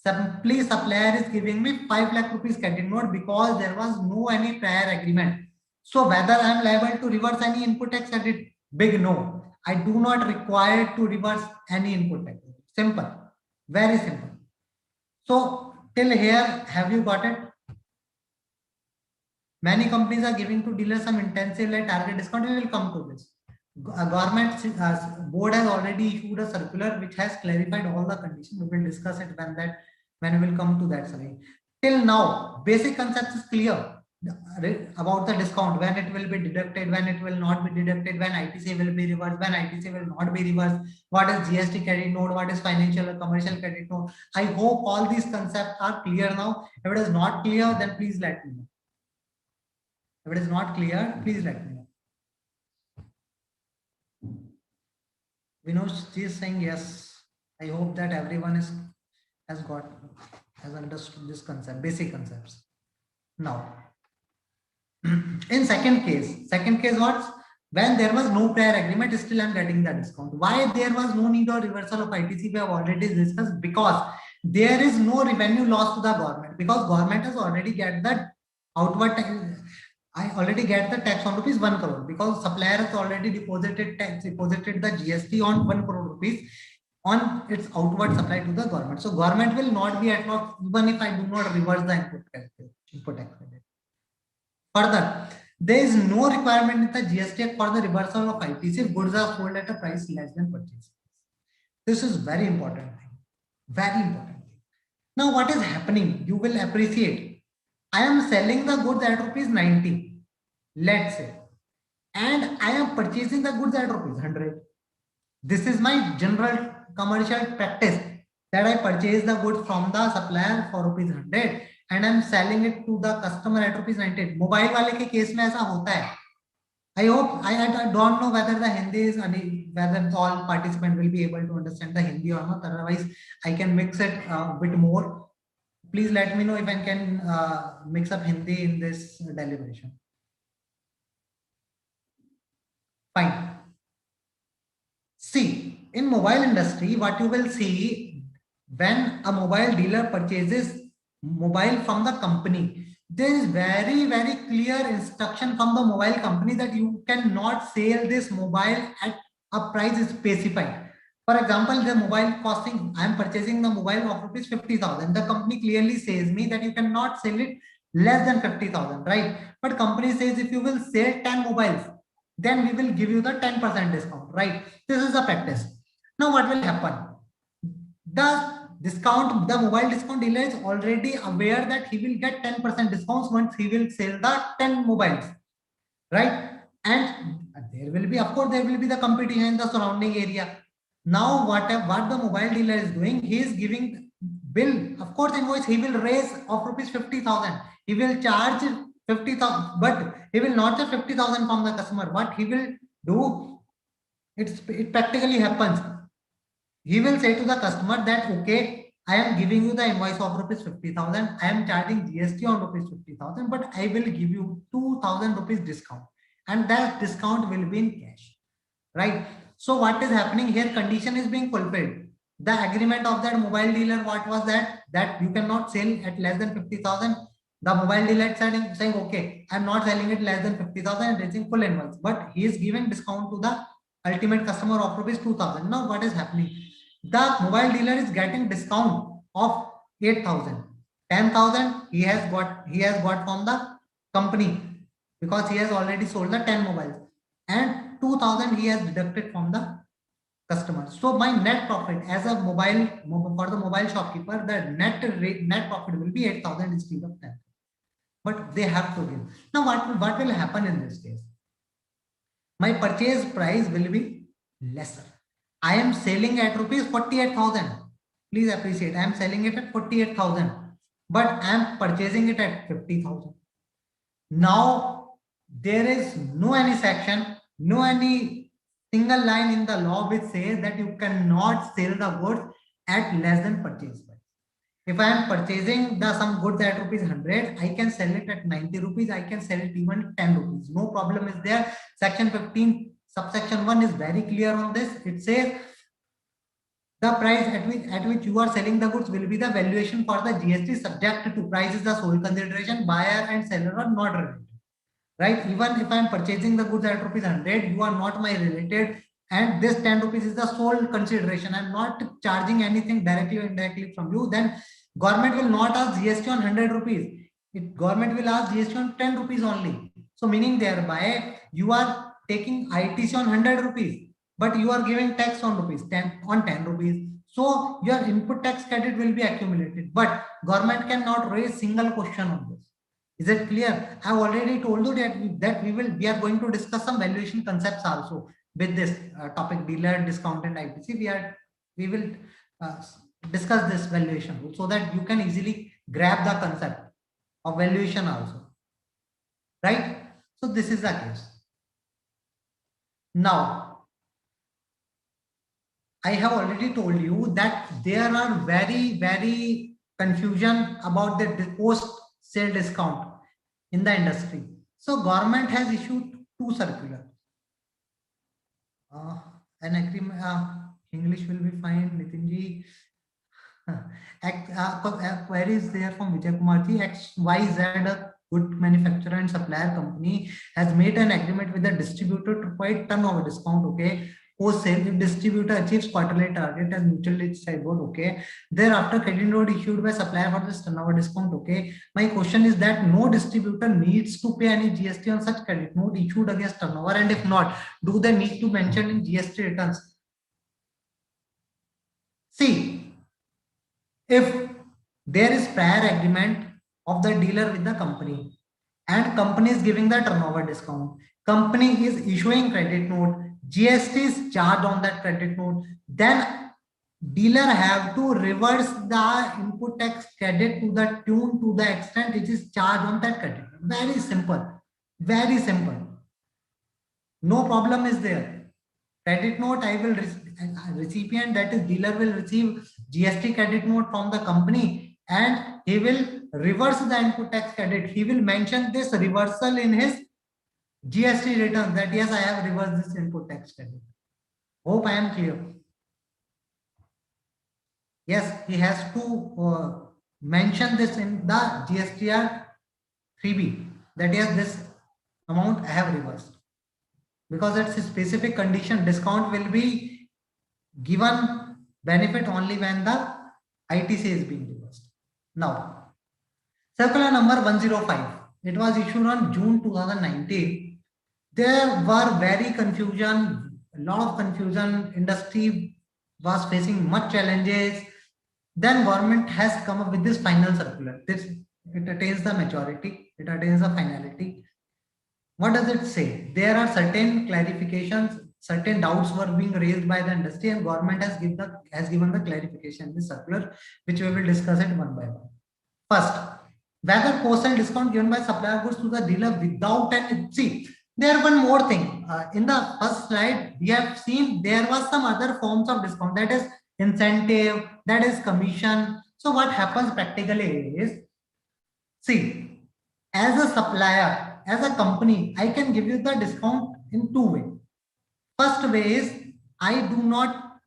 Simply supplier is giving me 5 lakh rupees credit note because there was no any prior agreement. So whether I am liable to reverse any input tax credit, big no. I do not require to reverse any input tax. Simple, very simple. So till here, have you got it? Many companies are giving to dealers some intensive like target discount. We will come to this. Government board has already issued a circular which has clarified all the conditions. We will discuss it when we will come to that slide. Till now, basic concept is clear about the discount, when it will be deducted, when it will not be deducted, when ITC will be reversed, when ITC will not be reversed, what is GST credit note, what is financial or commercial credit note. I hope all these concepts are clear now. If it is not clear, then please let me know. If it is not clear, please let me know. Vinod is saying yes. I hope that everyone has understood this concept, basic concepts. Now, in second case what? When there was no prior agreement, still I'm getting the discount. Why there was no need of reversal of ITC? We have already discussed, because there is no revenue loss to the government, because government has already get the outward tax. I already get the tax on rupees 1 crore, because supplier has already deposited the GST on 1 crore rupees on its outward supply to the government. So government will not be at loss even if I do not reverse the input tax credit. Further, there is no requirement in the GST for the reversal of ITC if goods are sold at a price less than purchase. This is very important thing. Very important thing. Now what is happening? You will appreciate. I am selling the goods at rupees 90, let's say, and I am purchasing the goods at rupees 100. This is my general commercial practice, that I purchase the goods from the supplier for rupees 100 and I am selling it to the customer at rupees 90. Mobile वाले के case में ऐसा होता है. I hope, I don't know whether the Hindi is, whether all participants will be able to understand the Hindi or not. Otherwise, I can mix it a bit more. Please let me know if I can mix up Hindi in this deliberation. Fine. See, in mobile industry, what you will see, when a mobile dealer purchases mobile from the company, there is very, very clear instruction from the mobile company that you cannot sell this mobile at a price specified. For example, the mobile costing, I am purchasing the mobile of rupees 50,000. The company clearly says me that you cannot sell it less than 50,000, right? But company says if you will sell 10 mobiles, then we will give you the 10% discount, right? This is the practice. Now what will happen? The mobile discount dealer is already aware that he will get 10% discounts once he will sell the 10 mobiles, right? And there will be, of course, there will be the competition in the surrounding area. Now what the mobile dealer is doing, he is giving bill, of course, invoice he will raise of rupees 50,000. He will charge 50,000, but he will not charge 50,000 from the customer. What he will do, it practically happens. He will say to the customer that, okay, I am giving you the invoice of rupees 50,000. I am charging GST on rupees 50,000, but I will give you 2,000 rupees discount, and that discount will be in cash, right? So what is happening here? Condition is being fulfilled. The agreement of that mobile dealer, what was that? That you cannot sell at less than 50,000. The mobile dealer saying, okay, I'm not selling it less than 50,000 and raising full invoice, but he is giving discount to the ultimate customer of rupees 2,000. Now what is happening? The mobile dealer is getting discount of 8,000. 10,000 he has got from the company because he has already sold the 10 mobiles, and 2,000 he has deducted from the customer. So my net profit as a for the mobile shopkeeper, the net profit will be 8,000 instead of 10. But they have to give. Now what will happen in this case? My purchase price will be lesser. I am selling at rupees 48,000. Please appreciate, I am selling it at 48,000, but I am purchasing it at 50,000. Now, there is no any section, no any single line in the law which says that you cannot sell the goods at less than purchase price. If I am purchasing some goods at rupees 100, I can sell it at 90 rupees. I can sell it even 10 rupees. No problem is there. Section 15, subsection 1 is very clear on this. It says the price at which you are selling the goods will be the valuation for the GST subject to price is the sole consideration. Buyer and seller are not related. Right? Even if I am purchasing the goods at rupees 100, you are not my related, and this 10 rupees is the sole consideration. I'm not charging anything directly or indirectly from you. Then government will not ask GST on 100 rupees. Government will ask GST on 10 rupees only. So meaning thereby you are taking ITC on 100 rupees, but you are giving tax on rupees 10 on 10 rupees. So your input tax credit will be accumulated, but government cannot raise single question on this. Is it clear? I have already told you that we are going to discuss some valuation concepts also with this topic, dealer, discount, and ITC. We will discuss this valuation so that you can easily grab the concept of valuation also. Right? So this is the case. Now, I have already told you that there are very confusion about the post sale discount in the industry. So government has issued 2 circulars. An agreement, English will be fine, Nitinji. Query is there from Vijay 𝐬𝐿𝐴𝐻𝐿𝐴, a good manufacturer and supplier company, has made an agreement with the distributor to provide turnover discount. Okay. Post sale, if distributor achieves quarterly target as mutually decided, okay. Thereafter, credit note issued by supplier for this turnover discount. Okay. My question is that no distributor needs to pay any GST on such credit note issued against turnover, and if not, do they need to mention in GST returns? See, if there is prior agreement of the dealer with the company and company is giving the turnover discount, company is issuing credit note, GST is charged on that credit note, then dealer have to reverse the input tax credit to the tune to the extent which is charged on that credit. Very simple, very simple. No problem is there. Credit note, I will recipient, that is dealer, will receive GST credit note from the company and he will reverse the input tax credit. He will mention this reversal in his GST return that yes, I have reversed this input tax credit. Hope I am clear. Yes, he has to mention this in the GSTR 3B that yes, this amount I have reversed, because it's a specific condition. Discount will be given benefit only when the ITC is being reversed. Now, circular number 105. It was issued on June 2019. There were very confusion, a lot of confusion. Industry was facing much challenges. Then government has come up with this final circular. It attains the maturity. It attains the finality. What does it say? There are certain clarifications, certain doubts were being raised by the industry, and government has given the clarification in this circular, which we will discuss it one by one. First, whether post-sale discount given by supplier goods to the dealer without an see. There one more thing. In the first slide, we have seen there was some other forms of discount, that is incentive, that is commission. So what happens practically is, see, as a supplier, as a company, I can give you the discount in 2 ways. First way is I do not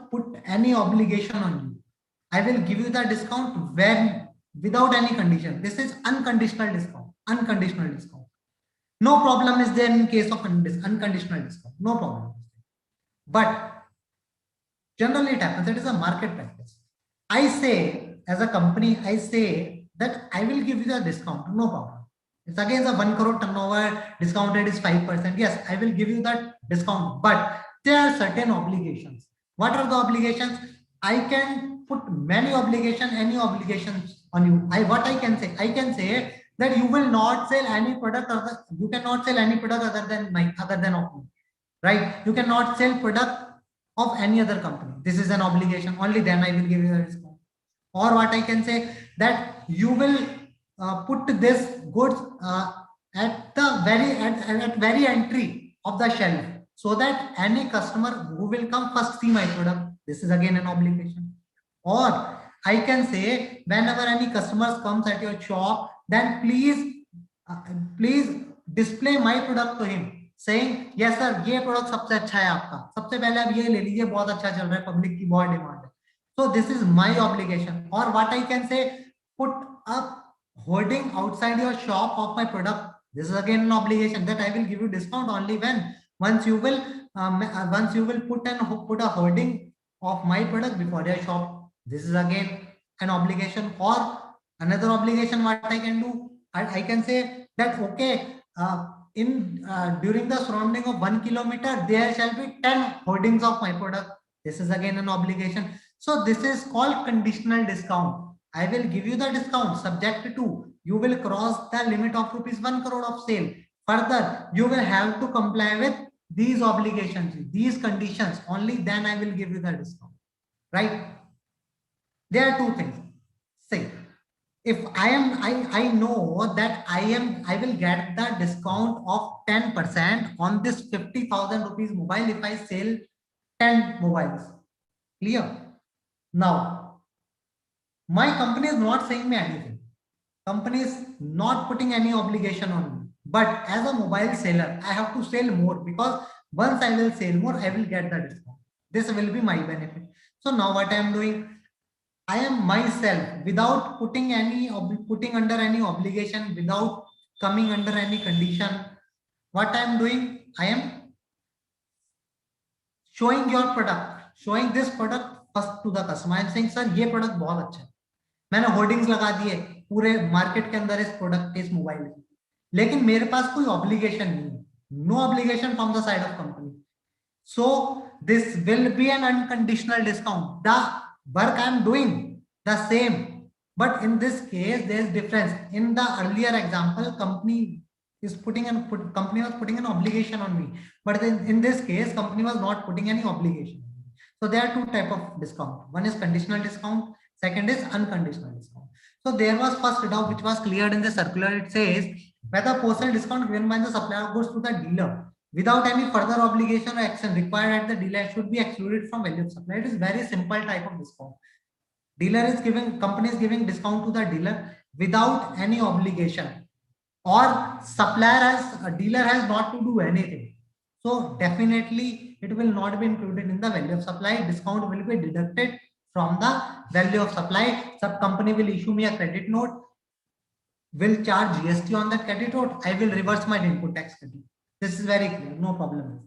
put any obligation on you. I will give you the discount when without any condition. This is unconditional discount. Unconditional discount. No problem is there in case of unconditional discount. No problem. But generally it happens. It is a market practice. I say as a company, I say that I will give you the discount. No problem. It's against the 1 crore turnover, discounted is 5%. Yes, I will give you that discount. But there are certain obligations. What are the obligations? I can put many obligations, any obligations on you. What I can say? I can say that you will not sell any product, you cannot sell any product other than of me. right? You cannot sell product of any other company. This is an obligation. Only then I will give you a discount. Or what I can say, that you will put this goods at the very entry of the shelf, so that any customer who will come first see my product. This is again an obligation. Or I can say, whenever any customers comes at your shop, then please display my product to him, saying yes sir, ये product सबसे अच्छा है आपका, सबसे पहले आप ये ले लीजिए, बहुत अच्छा चल रहा है, पब्लिक की बहुत डिमांड है. So this is my obligation. Or what I can say, put up hoarding outside your shop of my product. This is again an obligation, that I will give you discount only when once you will put a hoarding of my product before your shop. This is again an obligation. Or another obligation what I can do, I can say that okay, during the surrounding of 1 kilometer there shall be 10 hoardings of my product. This is again an obligation. So this is called conditional discount. I will give you the discount subject to you will cross the limit of ₹1 crore of sale. Further, you will have to comply with these obligations, these conditions. Only then I will give you the discount. Right? There are two things. Say, if I know that I will get the discount of 10% on this 50,000 rupees mobile if I sell 10 mobiles. Clear? Now, my company is not saying me anything. Company is not putting any obligation on me. But as a mobile seller, I have to sell more, because once I will sell more, I will get the discount. This will be my benefit. So now what I am doing, I am myself, without putting under any obligation, without coming under any condition. What I am doing, I am showing your product, showing this product first to the customer. I am saying sir, ये product बहुत अच्छा है. मैंने hoardings लगा दिए पूरे market के अंदर इस प्रोडक्ट इस मोबाइल की, लेकिन मेरे पास कोई ऑब्लिगेशन नहीं है. No obligation from the side of company. So this will be an unconditional discount. The work I am doing the same, but in this case there is difference. In the earlier example, company was putting an obligation on me, but in this case company was not putting any obligation. So there are two type of discount. One is conditional discount, second is unconditional discount. So there was first doubt which was cleared in the circular. It says whether postal discount given by the supplier of goods to the dealer without any further obligation or action required at the dealer should be excluded from value of supply. It is very simple type of discount. Company is giving discount to the dealer without any obligation, or dealer has not to do anything. So definitely it will not be included in the value of supply. Discount will be deducted from the value of supply. Sub company will issue me a credit note, will charge GST on that credit note. I will reverse my input tax credit. This is very clear, no problem.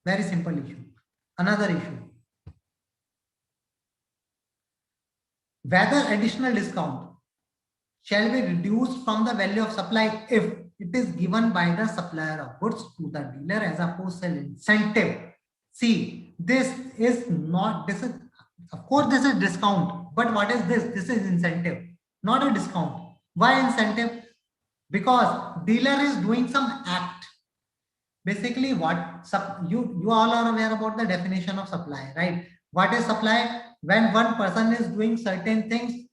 Very simple issue. Another issue, whether additional discount shall be reduced from the value of supply if it is given by the supplier of goods to the dealer as a postal incentive. See, this is of course this is discount, but what is this? This is incentive, not a discount. Why incentive? Because dealer is doing some act. Basically, you all are aware about the definition of supply, right? What is supply? When one person is doing certain things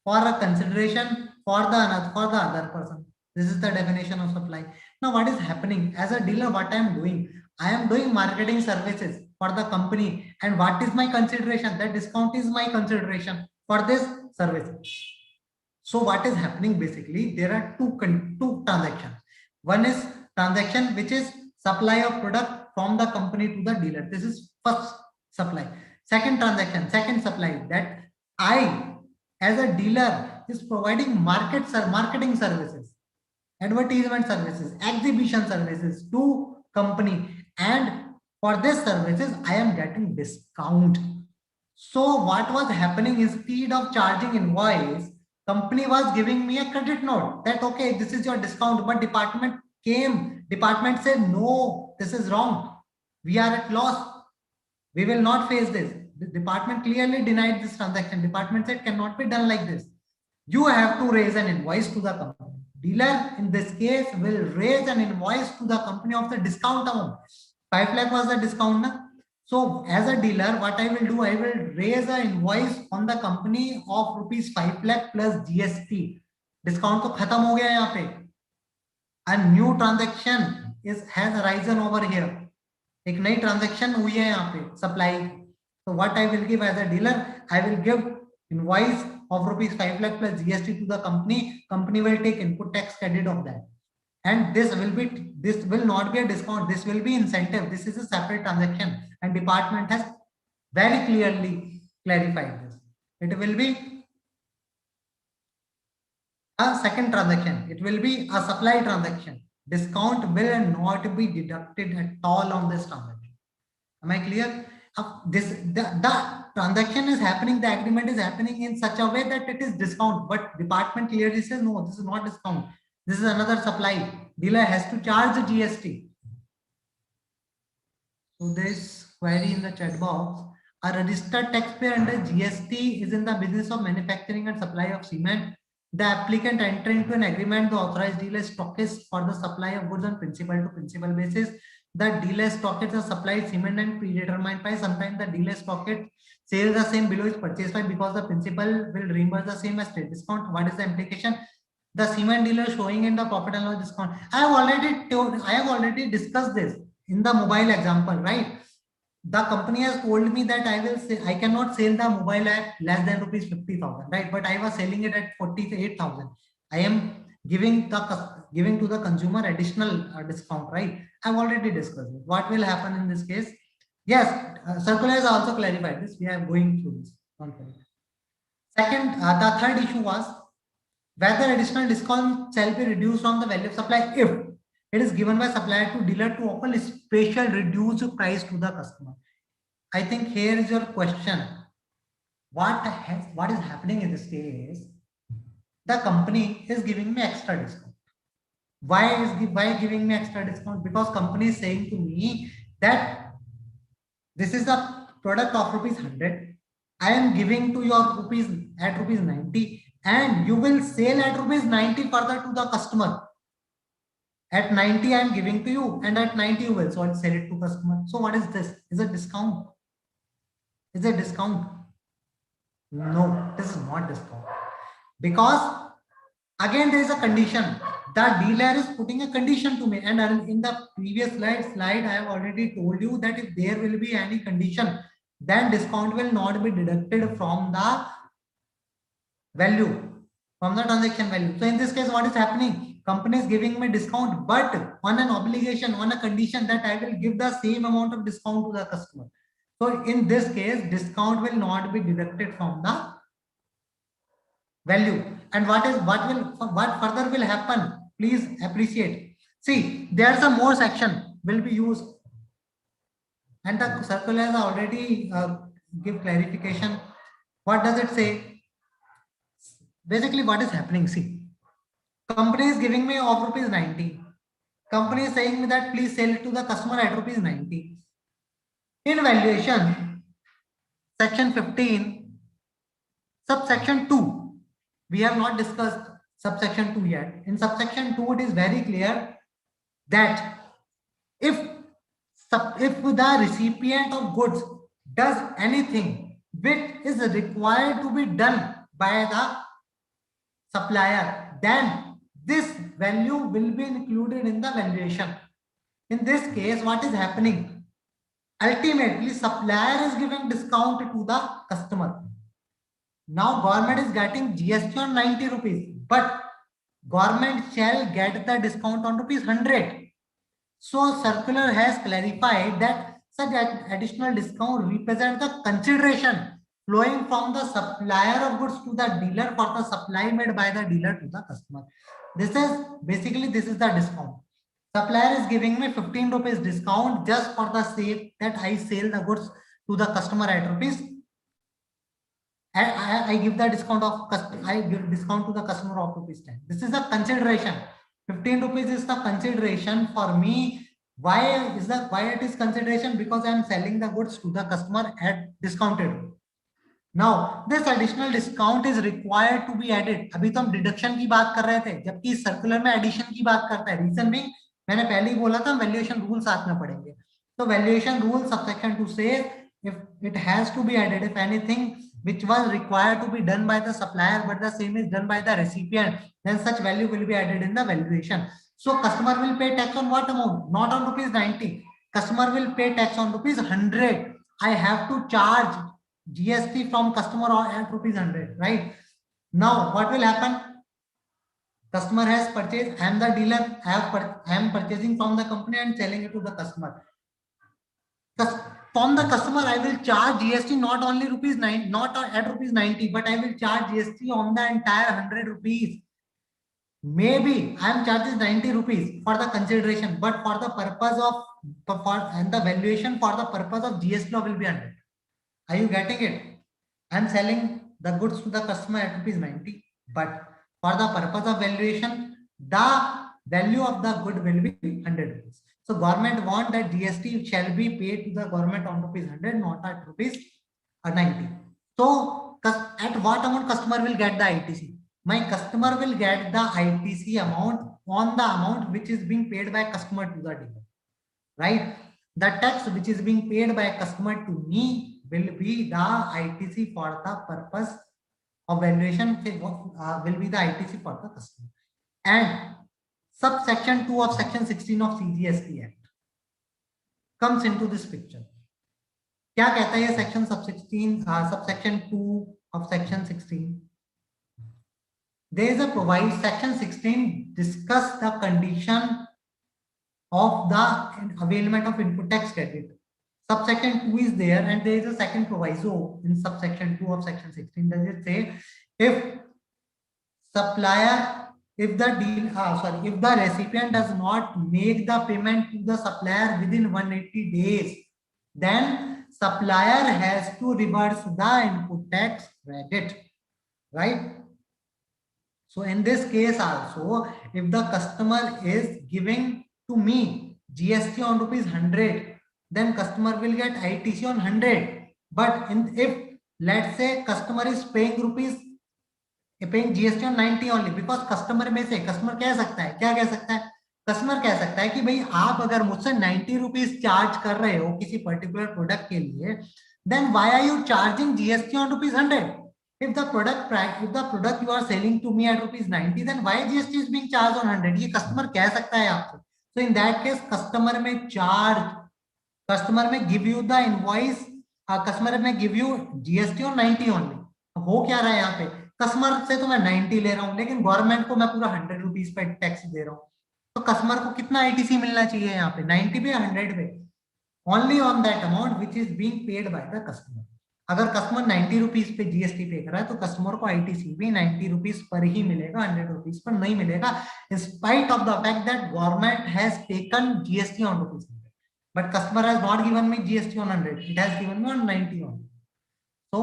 for a consideration for the other person. This is the definition of supply. Now, what is happening as a dealer? What I am doing? I am doing marketing services for the company, and what is my consideration? That discount is my consideration for this service. So what is happening? Basically, there are two transactions. One is transaction which is supply of product from the company to the dealer. This is first supply. Second transaction, second supply, that I as a dealer is providing marketing services, advertisement services, exhibition services to company, and for this services I am getting discount. So what was happening, instead of charging invoice, company was giving me a credit note that okay, this is your discount, but department said no, this is wrong, we are at loss, we will not face this. The department clearly denied this transaction. Department said cannot be done like this. You have to raise an invoice to the company. Dealer in this case will raise an invoice to the company of the discount amount. 5 lakh was the discount na? So as a dealer, what I will do, I will raise an invoice on the company of rupees 5 lakh plus GST. Discount तो खत्म हो गया यहाँ पे. A new transaction has arisen over here. एक नई transaction हुई है यहाँ पे supply. So what I will give as a dealer, I will give invoice of rupees 5 lakh plus GST to the company. Company will take input tax credit of that. And this will not be a discount. This will be incentive. This is a separate transaction, and department has very clearly clarified this. It will be a second transaction. It will be a supply transaction. Discount will not be deducted at all on this transaction. Am I clear? The transaction is happening, the agreement is happening in such a way that it is discount, but department clearly says no, this is not discount. This is another supply. Dealer has to charge the GST. So there is query in the chat box. A registered taxpayer under GST is in the business of manufacturing and supply of cement. The applicant entering into an agreement, the authorized dealer stockist for the supply of goods on principal to principal basis. The dealer stockist is supplied cement and predetermined price. Sometimes the dealer stockist sells the same below its purchase price because the principal will reimburse the same as trade discount. What is the implication? The cement dealer showing in the profit and loss discount. I have already discussed this in the mobile example, right? The company has told me that I cannot sell the mobile at less than rupees 50,000, right? But I was selling it at 48,000. I am giving to the consumer additional discount, right? I've already discussed it. What will happen in this case? Yes, circular has also clarified this. We are going through this. Second, the third issue was whether additional discount shall be reduced on the value of supply if it is given by supplier to dealer to offer a special reduced price to the customer. I think here is your question. What is happening in this case? The company is giving me extra discount. Why giving me extra discount? Because company is saying to me that this is a product of rupees 100. I am giving to your rupees at rupees 90. And you will sell at rupees 90 further to the customer. At 90, I am giving to you, and at 90, you will sell it to customer. So what is this? Is it discount? Is it discount? No, this is not discount. Because again, there is a condition. The dealer is putting a condition to me. And in the previous slide, I have already told you that if there will be any condition, then discount will not be deducted from the value, from the transaction value. So in this case, what is happening? Company is giving me discount, but on an obligation, on a condition that I will give the same amount of discount to the customer. So in this case, discount will not be deducted from the value. And what further will happen? Please appreciate. See, there's a more section will be used, and the circular has already give clarification. What does it say? Basically, what is happening? See, company is giving me of rupees 90. Company is saying me that please sell it to the customer at rupees 90. In valuation, section 15, subsection 2. We have not discussed subsection 2 yet. In subsection 2, it is very clear that if the recipient of goods does anything which is required to be done by the supplier, then this value will be included in the valuation. In this case, what is happening? Ultimately, supplier is giving discount to the customer. Now, government is getting GST on 90 rupees, but government shall get the discount on rupees 100. So, circular has clarified that such additional discount represents the consideration flowing from the supplier of goods to the dealer for the supply made by the dealer to the customer. This is the discount. Supplier is giving me 15 rupees discount just for the sake that I sell the goods to the customer at rupees. And I give the discount to the customer of rupees 10. This is the consideration. 15 rupees is the consideration for me. Why it is consideration? Because I am selling the goods to the customer at discounted. Now, this additional discount is required to be added. अभी तो हम deduction की बात कर रहे थे, जबकि circular में एडिशन की बात करता है. रीजन भी मैंने पहले ही बोला था, वैल्यूएशन रूल साथ में पढ़ेंगे. So valuation rule subsection 2 says if it has to be added, if anything which was required to be done by the supplier but the same is done by the recipient, then such value will be added in the valuation. So customer will pay tax on what amount? Not on rupees 90. Customer will pay tax on rupees 100. I have to charge GST from customer at rupees 100, right? Now what will happen? Customer has purchased, I am the dealer, I am purchasing from the company and selling it to the customer. From the customer, I will charge GST not only rupees 9, not at rupees 90, but I will charge GST on the entire 100 rupees. Maybe I am charging 90 rupees for the consideration, but for the purpose of and the valuation for the purpose of GST law will be 100. Are you getting it? I am selling the goods to the customer at rupees 90, but for the purpose of valuation, the value of the good will be 100 rupees. So government want that GST shall be paid to the government on rupees 100, not at rupees 90. So at what amount customer will get the ITC? My customer will get the ITC amount on the amount which is being paid by customer to the dealer, right? The tax which is being paid by customer to me will be the ITC for the purpose of valuation, will be the ITC for the customer. And subsection 2 of section 16 of CGST Act comes into this picture. क्या कहता है section subsection 2 of section 16? There is a provision, section 16 discuss the condition of the availment of input tax credit. Subsection 2 is there, and there is a second proviso in subsection 2 of section 16. Does it say if supplier, if the recipient does not make the payment to the supplier within 180 days, then supplier has to reverse the input tax credit, right? So in this case also, if the customer is giving to me GST on rupees 100, then customer will get ITC on 100. But if let's say customer is paying GST on 90 only, because customer में से customer कह सकता है, क्या कह सकता है? Customer कह सकता है कि भाई आप अगर मुझसे 90 रुपीज चार्ज कर रहे हो किसी पर्टिकुलर प्रोडक्ट के लिए, then why are you charging GST on rupees 100? If the product you are selling to me at rupees 90, then why GST is being charged on 100? ये customer कह सकता है आपसे. So in that case, customer may give you the invoice, customer may give you GST on 90 only. हो क्या रहा है यहाँ पे? कस्टमर से तो मैं 90 ले रहा हूँ, लेकिन गवर्नमेंट को मैं पूरा 100 रुपीज पे टैक्स दे रहा हूँ. तो कस्टमर को कितना आईटीसी मिलना चाहिए यहाँ पे? 90 पे 100 पे? Only on that amount which is being paid by the customer. अगर कस्टमर 90 रुपीज पे जीएसटी पे कर रहा है तो कस्टमर को आईटीसी भी 90 रुपीज पर ही मिलेगा, 100 रुपीज पर नहीं मिलेगा, in spite of the fact that government has taken GST on rupees 100, but customer has not given me GST on 100, it has given me on 90 only. So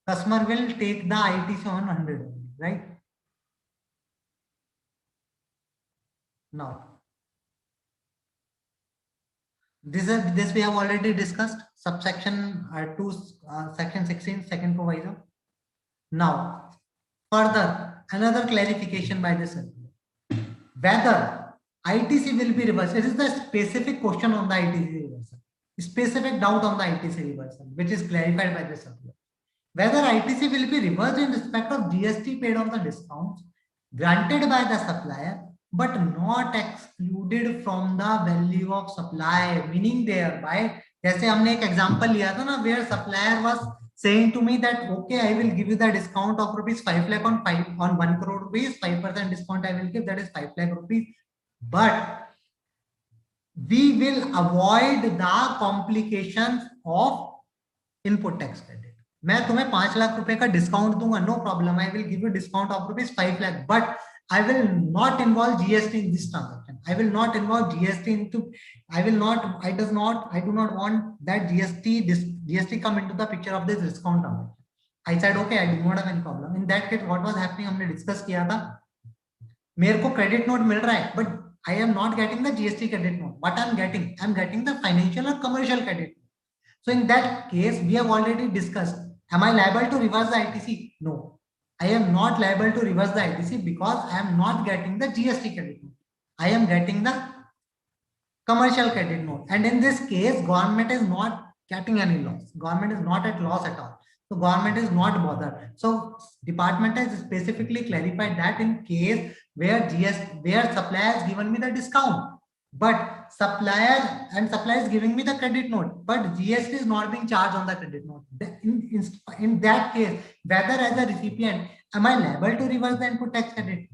customer will take the ITC on 100 only, right? Now, this we have already discussed, subsection 2, section 16, second proviso. Now, further, another clarification by this circular. Whether ITC will be reversed, it is the specific question on the ITC reversal, specific doubt on the ITC reversal, which is clarified by this circular. Whether ITC will be reversed in respect of GST paid on the discounts granted by the supplier, but not excluded from the value of supply, meaning thereby, जैसे हमने एक example लिया था ना, where supplier was saying to me that okay, I will give you the discount of rupees 5 lakh on 1 crore rupees, 5% discount I will give, that is 5 lakh rupees, but we will avoid the complications of input tax credit. मैं तुम्हें 5 लाख रुपए का discount दूंगा, no problem, I will give you discount of rupees 5 lakh, but I will not involve GST in this transaction. I will not involve GST into, I do not want that GST come into the picture of this discount transaction. I said, okay, I do not have any problem. In that case, what was happening, हमने discuss किया था, मेरे को credit note मिल रहा है, but I am not getting the GST credit note. What I am getting the financial or commercial credit note. So in that case, we have already discussed, am I liable to reverse the ITC? No. I am not liable to reverse the ITC because I am not getting the GST credit note. I am getting the commercial credit note. And in this case, government is not getting any loss. Government is not at loss at all. So government is not bothered. So department has specifically clarified that in case where supplier has given me the discount, but supplier is giving me the credit note, but GST is not being charged on the credit note. In that case, whether as a recipient, am I liable to reverse the input tax credit?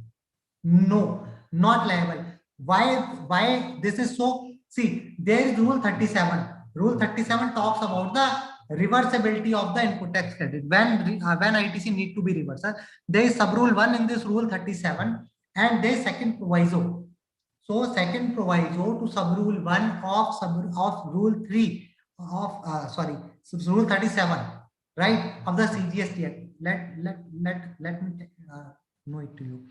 No, not liable. Why this is so? See, there is rule 37. Rule 37 talks about the reversibility of the input tax credit when ITC need to be reversed. There is sub rule 1 in this rule 37, and there is second proviso. So second proviso to sub rule 1 of rule 3 of rule 37, right, of the CGST Act. Let me know it to you.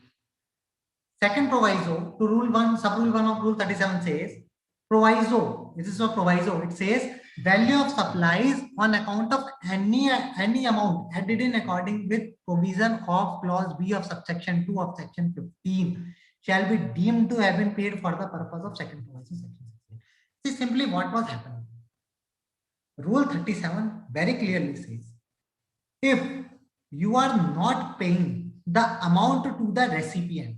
Second proviso to rule 1, sub rule 1 of rule 37 says, proviso, this is a proviso, it says value of supplies on account of any amount added in according with provision of clause B of subsection 2 of section 15 shall be deemed to have been paid for the purpose of second proviso section 16. See, simply what was happening. Rule 37 very clearly says, if you are not paying the amount to the recipient,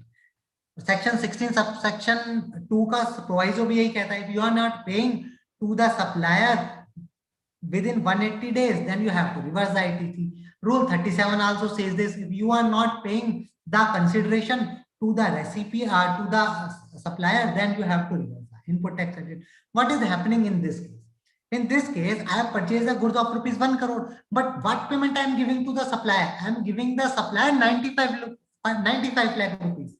section 16 subsection 2 का proviso भी यही कहता है, if you are not paying to the supplier within 180 days, then you have to reverse the ITC. Rule 37 also says this, if you are not paying the consideration to the recipient or to the supplier, then you have to reverse the input tax credit. What is happening in this case? In this case, I have purchased the goods of rupees 1 crore, but what payment I am giving to the supplier? I am giving the supplier 95 lakh rupees.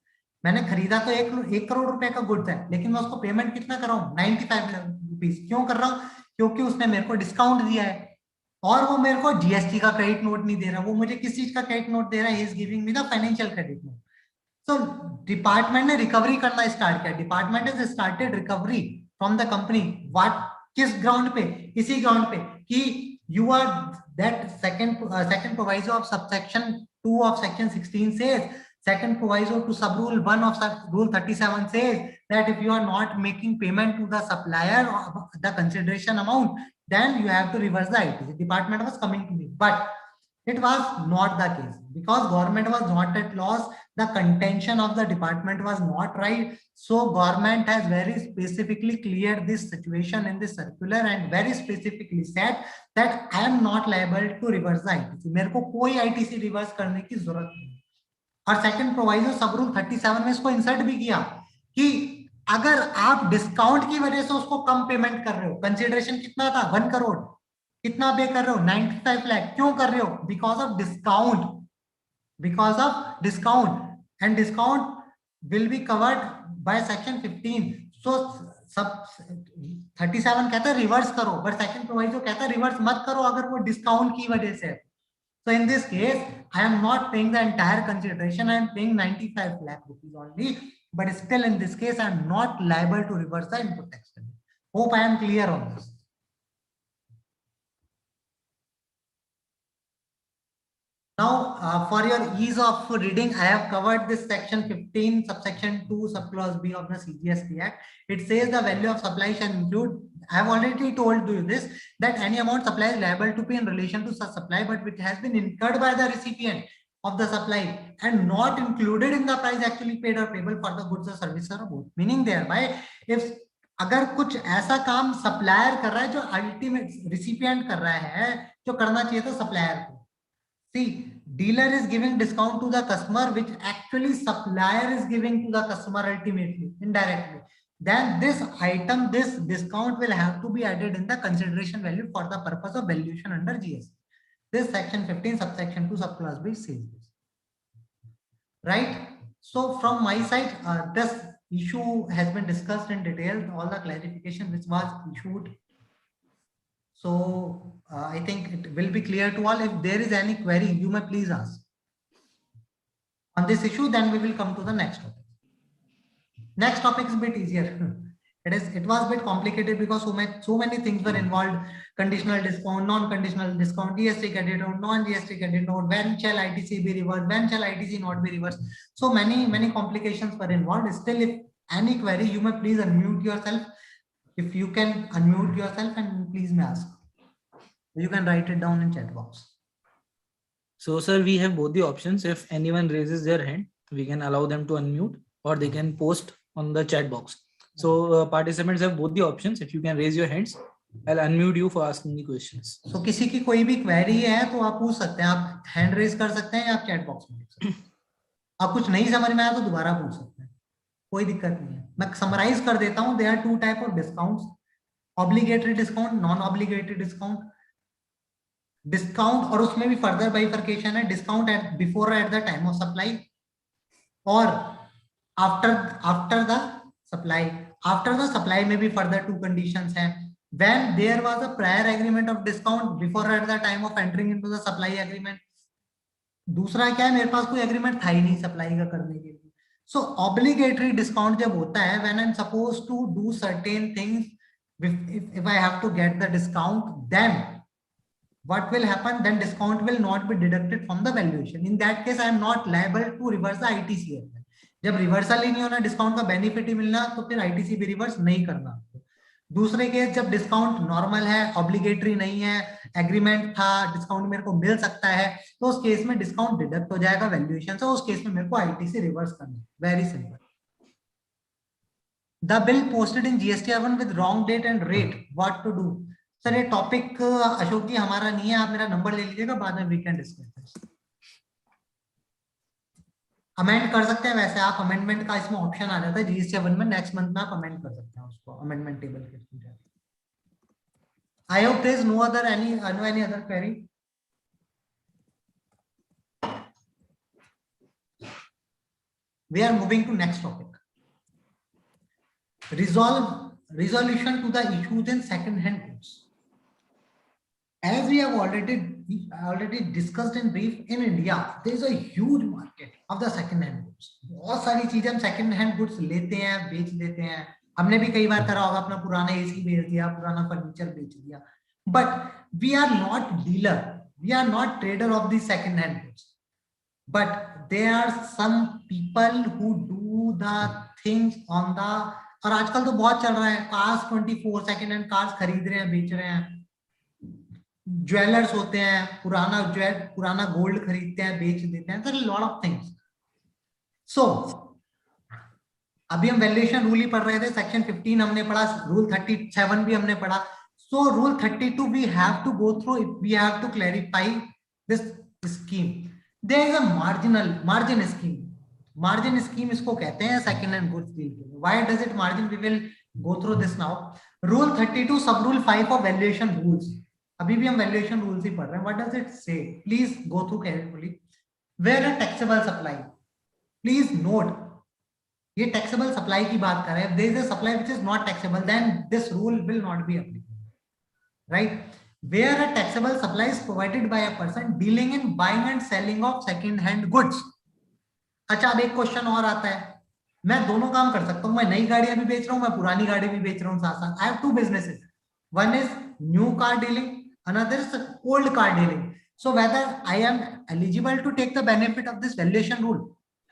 मैंने खरीदा तो 1 करोड़ रुपए का goods है, लेकिन मैं उसको payment कितना कर रहा हूँ? 95 लाख रुपीस. क्यों कर रहा हूँ? क्योंकि उसने मेरे को डिस्काउंट दिया है और वो मेरे को जीएसटी का क्रेडिट नोट नहीं दे रहा, वो मुझे किस चीज का क्रेडिट नोट दे रहा है? He is giving me the financial credit note. So department ने रिकवरी करना स्टार्ट किया. Department has started recovery from the company. What, किस ग्राउंड पे? इसी ग्राउंड पे कि you are that second proviso of subsection 2 of section 16 says, second proviso to sub rule 1 of rule 37 says that if you are not making payment to the supplier the consideration amount, then you have to reverse the ITC. Department was coming to me, but it was not the case because government was not at loss. The contention of the department was not right. So government has very specifically cleared this situation in this circular and very specifically said that I am not liable to reverse the ITC. मेरे को कोई ITC reverse करने की जरूरत नहीं. और second proviso सब rule 37 में इसको इंसर्ट भी किया कि अगर आप डिस्काउंट की वजह से उसको कम पेमेंट कर रहे हो, कंसीडरेशन कितना था? 1 करोड़, कितना पे कर रहे हो? 95 लाख. क्यों कर रहे हो? Because of discount and discount will be covered by section 15. सो सब 37 कहता है रिवर्स करो, बट सेकंड प्रोवाइजो कहता है रिवर्स मत करो अगर वो डिस्काउंट की वजह से. So in this case, I am not paying the entire consideration. I am paying 95 lakh rupees only. But still in this case, I am not liable to reverse the input tax credit. Hope I am clear on this. Now, for your ease of reading, I have covered this section 15, subsection 2, subclause B of the CGST Act. It says the value of supply shall include, I have already told you this, that any amount supply is liable to pay in relation to such supply, but which has been incurred by the recipient of the supply and not included in the price actually paid or payable for the goods or services or both. Meaning thereby, if अगर कुछ ऐसा काम supplier कर रहा है जो ultimate recipient कर रहा है, जो करना चाहिए था सप्लायर को. See, dealer is giving discount to the customer, which actually supplier is giving to the customer ultimately, indirectly. Then this item, this discount will have to be added in the consideration value for the purpose of valuation under GST. This section 15, subsection 2, subclass B says this. Right? So from my side, this issue has been discussed in detail, all the clarification which was issued. So I think it will be clear to all. If there is any query, you may please ask on this issue. Then we will come to the next topic. Next topic is a bit easier. It was a bit complicated because so many things were involved: conditional discount, non-conditional discount, GST credit note, non-GST credit note, when shall ITC be reversed, when shall ITC not be reversed. So many complications were involved. Still, if any query, you may please unmute yourself. If you can unmute yourself and please may ask. You can write it down in chat box. So, sir, we have both the options. If anyone raises their hand, we can allow them to unmute, or they can post on the chat box. So, participants have both the options. If you can raise your hands, I'll unmute you for asking the questions. So, किसी की कोई भी query है तो आप पूछ सकते हैं, आप hand raise कर सकते हैं या आप chat box में लिख सकते हैं. आप कुछ नहीं समझ में आया तो दोबारा पूछ सकते हैं, कोई दिक्कत नहीं है. मैं summarize कर देता हूँ. There are two type of discounts: obligatory discount, non-obligatory discount. Discount और उसमें भी फर्दर बाइफर्केशन है, discount at before at the time of supply और after the supply. After the supply में भी फर्दर टू कंडीशंस हैं. When there was a prior agreement of discount before at the time of entering into the supply agreement. दूसरा क्या है, मेरे पास कोई agreement था ही नहीं सप्लाई का करने के लिए. सो ऑब्लिगेटरी डिस्काउंट जब होता है when I am suppose to do certain things, if I have to get the discount, then what will happen, then discount will not be deducted from the valuation. In that case I am not liable to reverse the ITC. जब reversal ही नहीं होना, discount का benefit ही मिलना, तो फिर ITC भी reverse नहीं करना. दूसरे केस जब डिस्काउंट नॉर्मल है, ऑब्लिगेटरी नहीं है, एग्रीमेंट था, डिस्काउंट मेरे को मिल सकता है, तो उस केस में डिस्काउंट डिडक्ट हो जाएगा वैल्यूएशन से. उस केस में मेरे को ITC रिवर्स करना है. Very simple. The bill posted in GST with wrong date and rate, what to do? Sir ये टॉपिक अशोक जी हमारा नहीं है, आप मेरा नंबर ले लीजिएगा, बाद में वी कैन डिस्कस. अमेंड कर सकते हैं, वैसे आप अमेंडमेंट का इसमें ऑप्शन आ जाता है GST में. नेक्स्ट मंथ में आप अमेंड कर सकते हैं उसको अमेंडमेंट टेबल के थ्रू. I hope there is no other any other query. We are moving to next topic. Resolution to the issues in second-hand goods. As we have already discussed in brief, in India there is a huge market of the second-hand goods. बहुत सारी चीजें हम second-hand goods लेते हैं, बेच देते हैं. हमने भी कई बार करा होगा, अपना पुराना AC बेच दिया, पुराना फर्नीचर बेच दिया. But we are not dealer, we are not trader of the second-hand goods. But there are some people who do the things on the, और आजकल तो बहुत चल रहा है, कार्स 24 सेकंड हैंड कार्स खरीद रहे हैं, बेच रहे हैं. ज्वेलर्स होते हैं, पुराना गोल्ड खरीदते हैं, बेच देते हैं. Lot of things. सो अभी हम वैल्यूएशन रूल ही पढ़ रहे थे. सेक्शन 15 हमने पढ़ा, रूल 37 भी हमने पढ़ा. So rule 32 we have to go through, we have to clarify this scheme. There is a margin scheme. Margin scheme इसको कहते हैं सेकंड हैंड गुड्स डील के लिए. Why does it margin, we will go through this now. Rule 32 sub rule 5 of valuation rules. अभी भी हम valuation rules ही पढ़ रहे हैं. What does it say, please go through carefully. Where a taxable supply, please note, ये taxable supply की बात कर रहे हैं. There is a supply which is not taxable, then this rule will not be applicable. Right. Where a taxable supply is provided by a person dealing in buying and selling of second hand goods. अच्छा, अब एक question और आता है, मैं दोनों काम कर सकता हूँ, मैं नई गाड़ियां भी बेच रहा हूँ, मैं पुरानी गाड़ी भी बेच रहा हूँ साथ साथ. I have two businesses. One is new car dealing, another is old car dealing. So whether I am eligible to take the benefit of this valuation rule?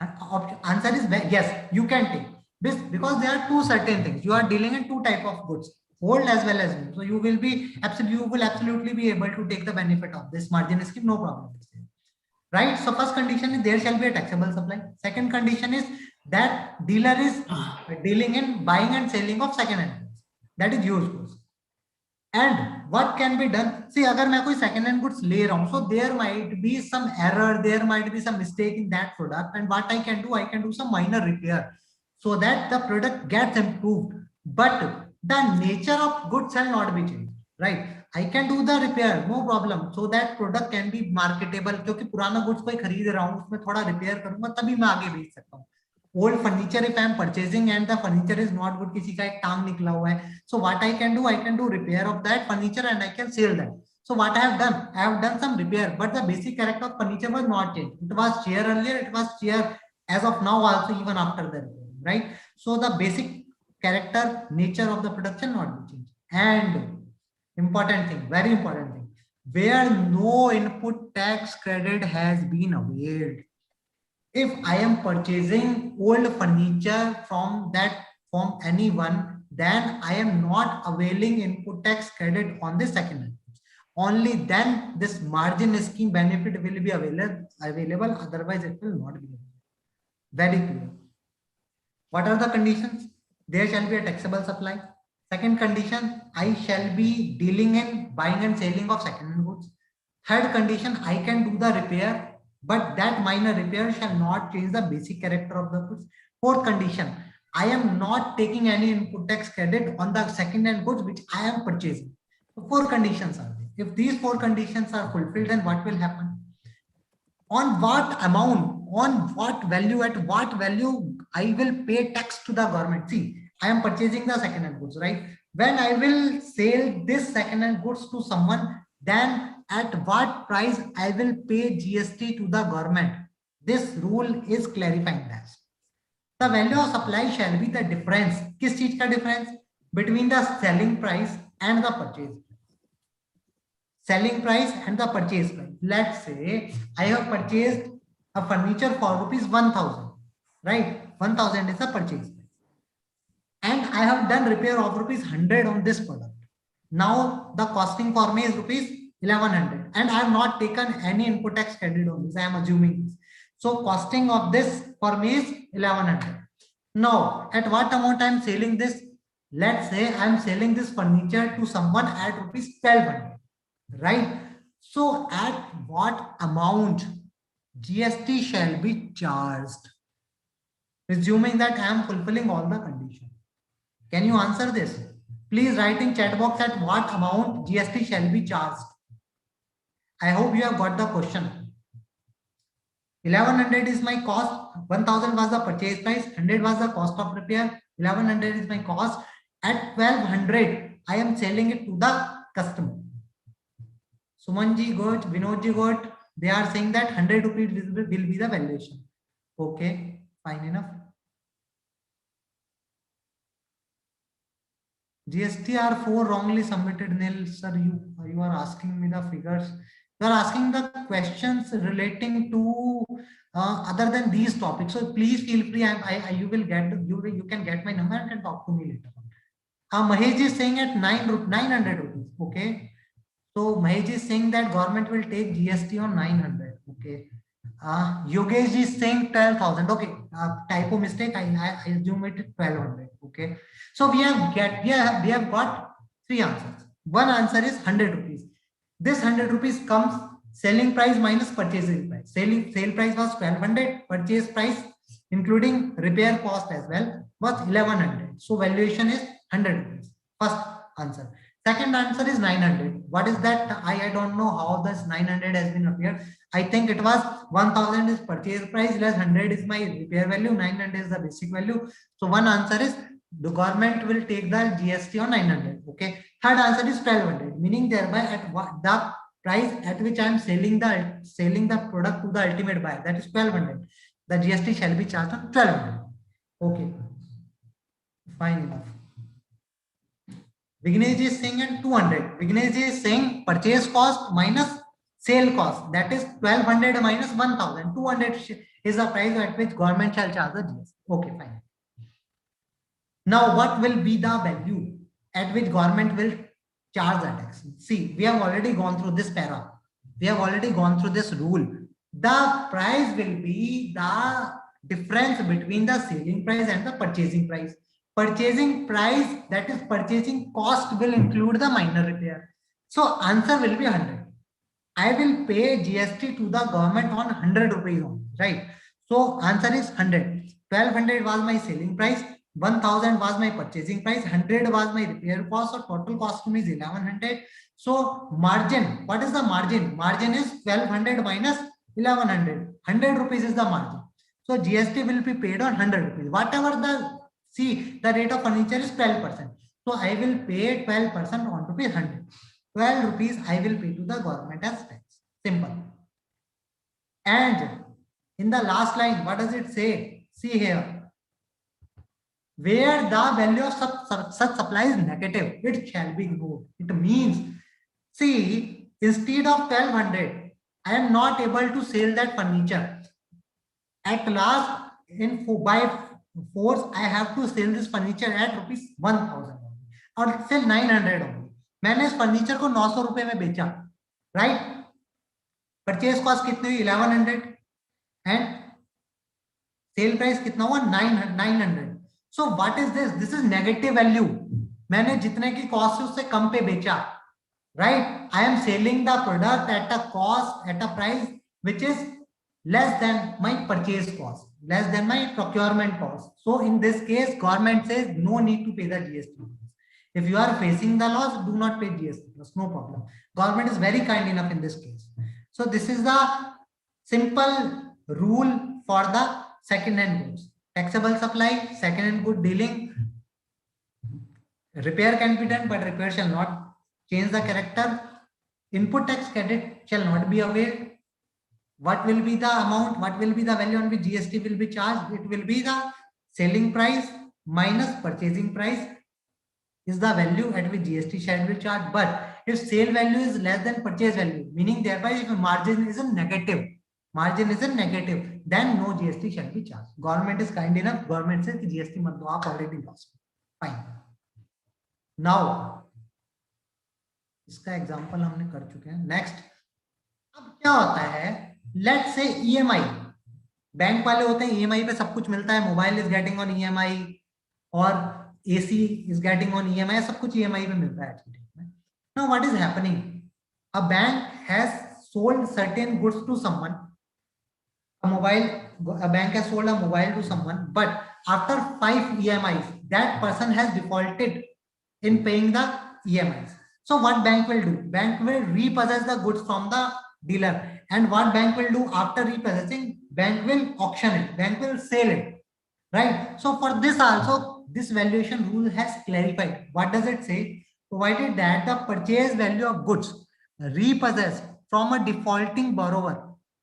Answer is yes, you can take this, because there are two certain things. You are dealing in two type of goods, old as well as new. So you will absolutely be able to take the benefit of this margin scheme, no problem. Right. So first condition is there shall be a taxable supply. Second condition is that dealer is dealing in buying and selling of second hand goods, that is used goods. And what can be done? See, अगर मैं कोई second hand goods ले रहा हूँ, so there might be some error, there might be some mistake in that product, and what I can do some minor repair so that the product gets improved, but the nature of goods shall not be changed. Right. I can do the repair, no problem, so that product can be marketable. क्योंकि पुराना goods कोई खरीद रहा हूँ, उसमें थोड़ा repair करूंगा तभी मैं आगे बेच सकता हूँ. Old furniture, if I am purchasing and the furniture is not good, किसी का एक टांग निकला हुआ है, so what I can do repair of that furniture and I can sell that. So what I have done some repair, but the basic character of furniture was not changed. It was chair earlier, it was chair as of now also, even after the repair. Right. So the basic character, nature of the production not be changed. And important thing, very important thing, where no input tax credit has been availed. If I am purchasing old furniture from that from anyone, then I am not availing input tax credit on the second hand goods. Only then this margin scheme benefit will be available. Otherwise, it will not be available. Very clear. What are the conditions? There shall be a taxable supply. Second condition, I shall be dealing in buying and selling of second-hand goods. Third condition, I can do the repair, but that minor repair shall not change the basic character of the goods. Fourth condition, I am not taking any input tax credit on the second-hand goods which I am purchasing. So 4 conditions are there. If these 4 conditions are fulfilled, then what will happen? On what amount, on what value, at what value I will pay tax to the government? See, I am purchasing the second-hand goods, right? When I will sell this second-hand goods to someone, then at what price I will pay GST to the government? This rule is clarifying that. The value of supply shall be the difference. किस चीज का difference? Between the selling price and the purchase price. Selling price and the purchase price. Let's say I have purchased a furniture for rupees 1000, right? 1000 is the purchase price. And I have done repair of rupees 100 on this product. Now the costing for me is rupees 1100, and I have not taken any input tax credit on this. I am assuming this. So costing of this for me is 1100. Now at what amount I am selling this? Let's say I am selling this furniture to someone at rupees 1200, right? So at what amount GST shall be charged? Assuming that I am fulfilling all the conditions. Can you answer this? Please write in chat box at what amount GST shall be charged. I hope you have got the question. 1100 is my cost, 1000 was the purchase price, 100 was the cost of repair, 1100 is my cost. At 1200, I am selling it to the customer. Sumanji got, Vinodji got, they are saying that 100 rupees will be the valuation. Okay, fine enough. GSTR4 wrongly submitted, Nil. Sir, you are asking me the figures. You are asking the questions relating to other than these topics. So please feel free. You can get my number and can talk to me later on. Mahesh is saying at 900 rupees. Okay. So Mahesh is saying that government will take GST on 900. Okay. Yogesh is saying 12,000. Okay. Typo mistake. I assume it is 1200. Okay. So we have got 3 answers. One answer is 100 rupees. This 100 rupees comes selling price minus purchasing price. Sale price was 1200. Purchase price including repair cost as well was 1100. So valuation is 100 rupees. First answer. Second answer is 900. What is that? I don't know how this 900 has been appeared. I think it was 1000 is purchase price less 100 is my repair value. 900 is the basic value. So one answer is the government will take the GST on 900. Okay. Third answer is 1200, meaning thereby at what the price at which I am selling the product to the ultimate buyer, that is 1200. The GST shall be charged on 1200. Okay. Fine enough. Vignesh is saying at 200. Vignesh is saying purchase cost minus sale cost. That is 1200 minus 1000. 200 is the price at which government shall charge the GST. Okay, fine. Now, what will be the value at which government will charge the tax? See, we have already gone through this para. We have already gone through this rule. The price will be the difference between the selling price and the purchasing price. Purchasing price, that is purchasing cost, will include the minor repair. So answer will be 100. I will pay GST to the government on 100 rupees only, right? So answer is 100. 1200 was my selling price. 1000 was my purchasing price. 100 was my repair cost. So total cost to me is 1100. So margin, what is the margin? Margin is 1200 minus 1100. 100 rupees is the margin. So GST will be paid on 100 rupees. Whatever the rate of furniture is 12%. So I will pay 12% on rupees 100. 12 rupees I will pay to the government as tax. Simple. And in the last line, what does it say? See here. Where the value of such supply is negative, it shall be ignored. It means, see, instead of 1200, I am not able to sell that furniture. At last, by force I have to sell this furniture at ₹1,000 और cell 900 होगी. मैंने इस furniture को 900 रुपए में बेचा, right. Purchase cost कितनी हुई 1100 एंड सेल प्राइस कितना हुआ 900. So what is this? This is negative value. मैंने जितने की कॉस्ट है उससे कम पे बेचा, right. I am selling the product at a cost, at a price which is less than my purchase cost, less than my procurement cost. So in this case, government says no need to pay the GST. If you are facing the loss, do not pay GST. No problem. Government is very kind enough in this case. So this is the simple rule for the second-hand goods. Taxable supply, second-hand good dealing. Repair can be done, but repair shall not change the character. Input tax credit shall not be availed. What will be the amount? What will be the value on which GST will be charged? It will be the selling price minus purchasing price is the value at which GST shall be charged. But if sale value is less than purchase value, meaning thereby if margin is a negative, then no GST shall be charged. Government is kind enough. Government says GST mat do, aap already lost. Fine. Now, इसका example हमने कर चुके हैं. Next, अब क्या होता है? Let's say EMI, bank वाले होते हैं EMI पे सब कुछ मिलता है. Mobile is getting on EMI और AC is getting on EMI, सब कुछ EMI पे मिलता है. Now what is happening? A bank has sold certain goods to someone. A bank has sold a mobile to someone, but after 5 EMIs, that person has defaulted in paying the EMIs. So what bank will do? Bank will repossess the goods from the dealer. And what bank will do after repossessing? Bank will auction it. Bank will sell it. Right? So for this also, this valuation rule has clarified. What does it say? Provided that the purchase value of goods repossessed from a defaulting borrower.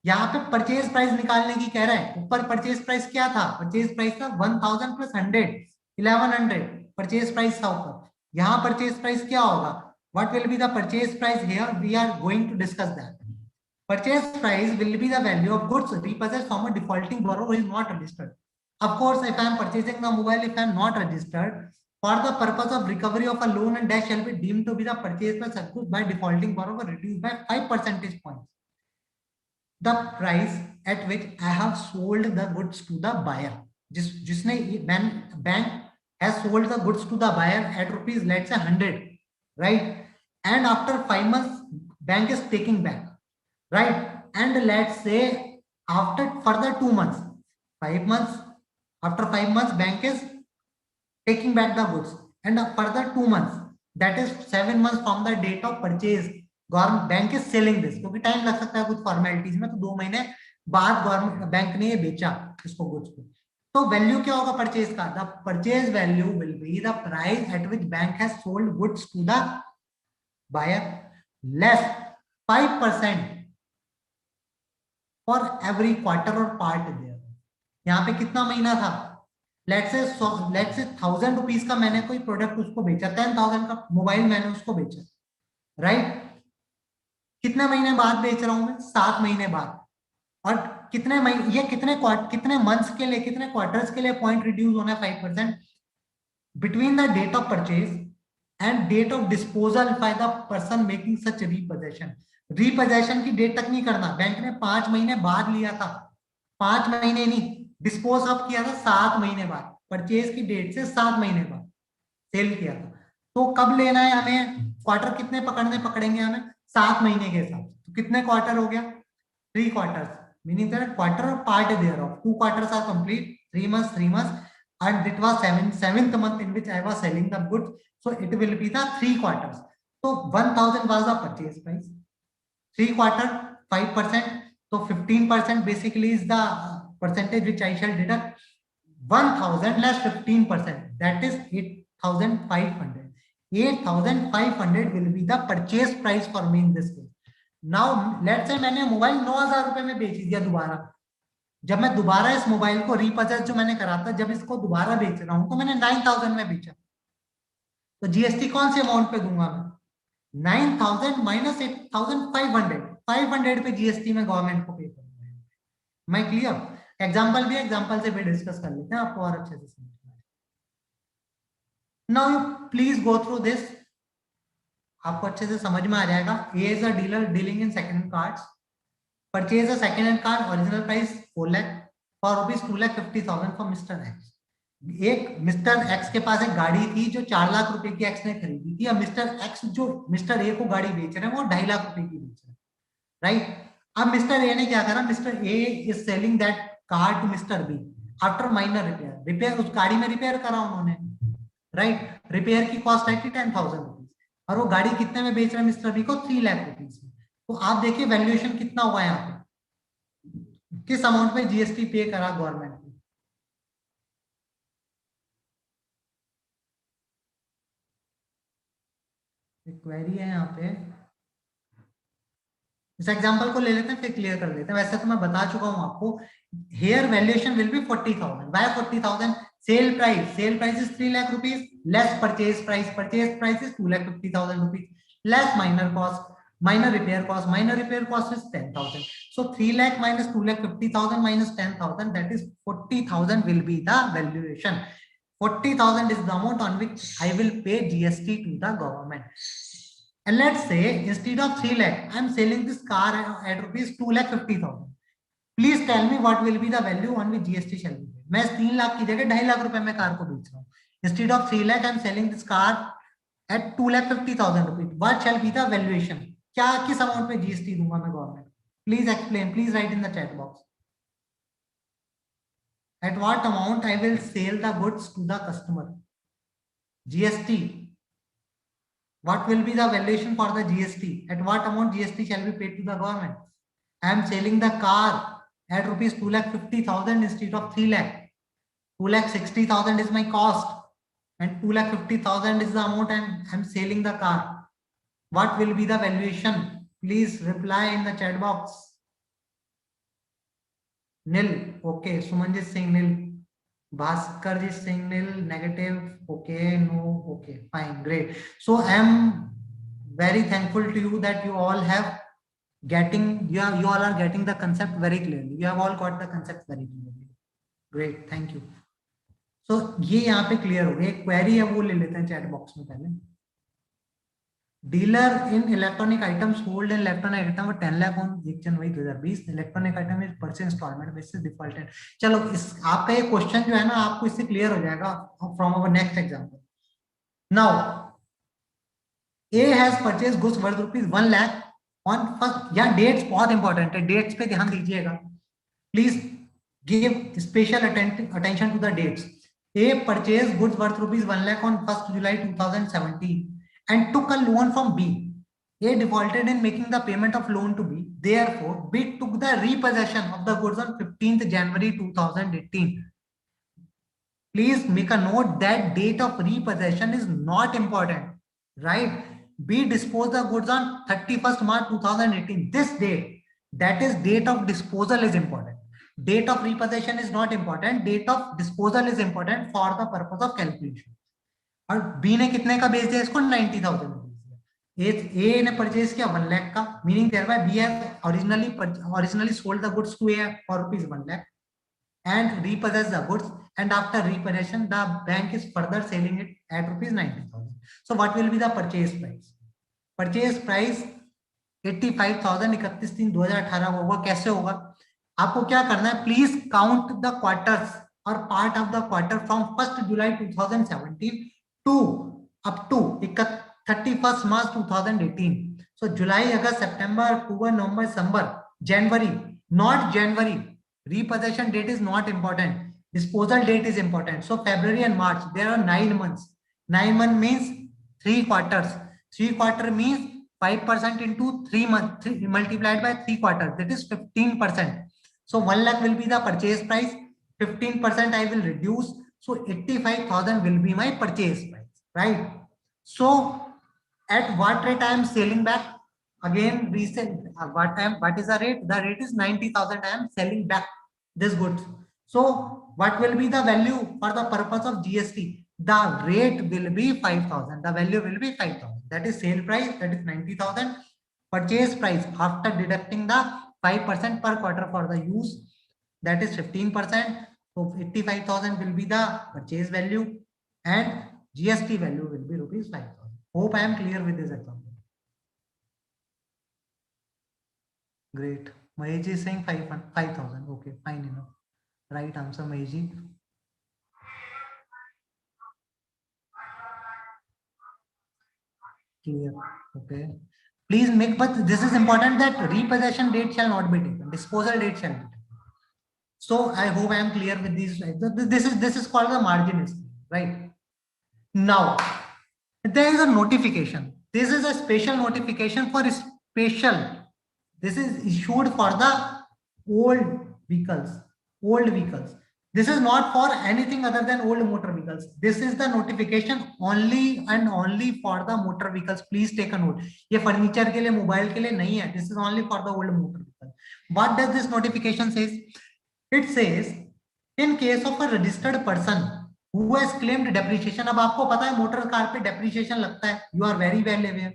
यहाँ पे purchase price निकालने की कह रहा है. ऊपर purchase price क्या था? परचेज प्राइस था 1000 प्लस 100, 1100 परचेज प्राइस था ऊपर. यहाँ परचेज प्राइस क्या होगा? What will be the purchase price here? We are going to discuss that. Purchase price will be the value of goods repossessed from a defaulting borrower who is not registered. Of course, if I am purchasing the mobile, if I am not registered, for the purpose of recovery of a loan, and that shall be deemed to be the purchase price of goods by defaulting borrower reduced by 5 percentage points. The price at which I have sold the goods to the buyer. जिसने bank has sold the goods to the buyer at rupees, let's say 100. Right? And after 5 months, bank is taking back, right? And let's say after further 2 months, 5 months, after 5 months, bank is taking back the goods, and further 2 months, that is 7 months from the date of purchase, government bank is selling this. क्योंकि time लग सकता है कुछ formalities में, तो 2 महीने बाद government bank ने ये बेचा इसको गुड्स को. तो वैल्यू क्या होगा परचेज का? The purchase value will be the price at which bank has sold goods to the buyer less 5% for every quarter और पार्ट देयर. यहाँ पे कितना महीना था? लेट्स से 1000 रुपीज का मैंने कोई प्रोडक्ट उसको बेचा, 10,000 का मोबाइल मैंने उसको बेचा, राइट? कितने महीने बाद बेच रहा हूं मैं? 7 महीने बाद. और कितने महीने, ये कितने मंथ्स के लिए, कितने क्वार्टर्स के लिए पॉइंट रिड्यूस होना है 5%? Between the date of purchase and date of disposal by the person making such repossession. Repossession की डेट तक नहीं करना. बैंक ने 5 महीने बाद लिया था, 5 महीने नहीं, डिस्पोज ऑफ किया था 7 महीने बाद, परचेज की डेट से 7 महीने बाद सेल किया था. तो कब लेना है हमें? क्वार्टर कितने पकड़ेंगे हमें? 7 महीने के हिसाब से. तो कितने क्वार्टर हो गया? 3 quarters. Meaning that quarter or part thereof, 2 quarters are complete, 3 months, and it was 7th month in which I was selling the goods, so it will be the 3 quarters. So 1000 was the purchase price, 3 quarter 5%, so 15% basically is the percentage which I shall deduct. 1000 less 15%, that is 8500. 8500 will be the purchase price for me in this case. Now let's say मैंने mobile 9000 रुपए में बेच दिया दोबारा. जब मैं दोबारा इस मोबाइल को रीपरचेज जो मैंने करा था, जब इसको दोबारा बेच रहा हूं तो मैंने 9000 में बेचा, तो जीएसटी कौन से अमाउंट पे दूंगा मैं? 9000 माइनस 8500, 500 पे जीएसटी में गवर्नमेंट को पे करूंगा. मैं क्लियर? एग्जाम्पल से भी डिस्कस कर लेते हैं, आपको और अच्छे से समझ में आए। Now you please go through this, आपको अच्छे से समझ में आ जाएगा। A is a dealer dealing in second hand cards, purchase a second hand car, original price 4 lakh for rupees 2,50,000 for mister X. एक मिस्टर एक्स के पास एक गाड़ी थी जो 4 लाख रुपए की एक्स ने खरीदी थी, अब मिस्टर एक्स जो मिस्टर ए को गाड़ी बेच रहे हैं वो 2.5 लाख रुपए की बेच रहे हैं, राइट। अब मिस्टर ए ने क्या करा, mister A is selling that car to mister B after minor repair उस गाड़ी में रिपेयर करा उन्होंने, राइट। रिपेयर की कॉस्ट है कि 10,000 रुपीज, और वो गाड़ी कितने में बेच रहे हैं मिस्टर बी को, 3 लाख रुपीज में। तो आप देखिए वैल्यूएशन कितना हुआ यहाँ पे, किस अमाउंट में जीएसटी पे करा गवर्नमेंट ने। क्वेरी है यहाँ पे, इस एग्जांपल को ले लेते हैं फिर क्लियर कर लेते हैं। वैसे तो मैं बता चुका हूं आपको, here valuation will be 40,000 by 40,000, sale price is 3 lakh rupees less purchase price is 2,50,000 rupees less minor repair cost is 10,000, so 3 lakh minus 2,50,000 minus 10,000, that is 40,000 will be the valuation. 40,000 is the amount on which I will pay GST to the government. And let's say instead of 3 lakh, I am selling this car at rupees 2,50,000. Please tell me what will be the value on which GST shall be paid. मैं 3 लाख की जगह 2.5 लाख रुपए में car को बेच रहा हूँ. Instead of 3 lakh, I am selling this car at 2,50,000 rupees. What shall be the valuation? क्या किस अमाउंट में जीएसटी दूंगा मैं government? Please explain, please right in the chat box. At what amount I will sell the goods to the customer? GST. What will be the valuation for the GST? At what amount GST shall be paid to the government? I am selling the car at rupees 2,50,000 instead of 3 lakh. 2,60,000 is my cost, and 2,50,000 is the amount I'm selling the car. What will be the valuation? Please reply in the chat box. Nil. Okay. Sumanjit Singh nil. Bhaskarjit Singh nil. Negative. Okay. No. Okay. Fine. Great. So I am very thankful to you that you all have you all are getting the concept very clearly. You have all got the concept very clearly. Great. Thank you. So ये यहाँ पे clear हो गया. Query है वो ले लेते हैं चैट बॉक्स में पहले. Dealer in electronic items hold in electronic item वो 10 lakh on 1 January 2020. Electronic item is purchase installment basis defaulted. चलो इस आपका ये क्वेश्चन जो है ना आपको इससे क्लियर हो जाएगा from our next example. Now A has purchase goods worth rupees 1 lakh on first. या डेट्स बहुत इंपॉर्टेंट है, डेट्स पे ध्यान दीजिएगा. Please give special attention to the dates. A purchase goods worth rupees 1 lakh on 1 July 2017 and took a loan from B. A defaulted in making the payment of loan to B. Therefore, B took the repossession of the goods on 15th January 2018. Please make a note that date of repossession is not important, right? B disposed the goods on 31st March 2018. This date, that is date of disposal is important. Date of repossession is not important. Date of disposal is important for the purpose of calculation. और B ने कितने का बेच दिया इसको 90,000 rupees. ए ने purchase किया 1 लाख का, meaning thereby B has originally sold the goods to A for rupees 1 lakh and repossessed the goods, and after repossession the bank is further selling it at rupees 90,000. So what will be the purchase price? Purchase price 85,000 31/3/2018 को होगा. कैसे होगा? आपको क्या करना है, please count the quarters और part of the quarter from 1 July 2017 to up to 31st March 2018. So July, August, September, October, November, December, January, not January. Repossession date is not important. Disposal date is important. So February and March, there are 9 months. 9 months means 3 quarters. 3 quarter means 5% into 3 months, multiplied by 3 quarters. That is 15%. So 1 lakh will be the purchase price. 15% I will reduce. So 85,000 will be my purchase price, right? So at what rate I am selling back? Again, resell. What is the rate? The rate is 90,000. I am selling back this goods. So what will be the value for the purpose of GST? The rate will be 5,000. The value will be 5,000. That is sale price. That is 90,000. Purchase price after deducting the 5% per quarter for the use. that is 15%. So 85,000 will be the purchase value and GST value will be rupees 5,000. Hope I am clear with this example. Great. Mahesh is saying 5,000. Okay, fine enough. Right answer, Mahesh. Clear. Okay. Please make, but this is important that repossession date shall not be taken. Disposal date shall be taken. So I hope I am clear with these. This is called the margin history, right? Now there is a notification. This is a special notification for special. This is issued for the old vehicles. Old vehicles. This is not for anything other than old motor vehicles. This is the notification only and only for the motor vehicles. Please take a note. ये furniture के लिए, mobile के लिए नहीं है. This is only for the old motor vehicle. What does this notification says? It says, in case of a registered person who has claimed depreciation. अब आपको पता है मोटर कार पे depreciation लगता है. You are very well aware.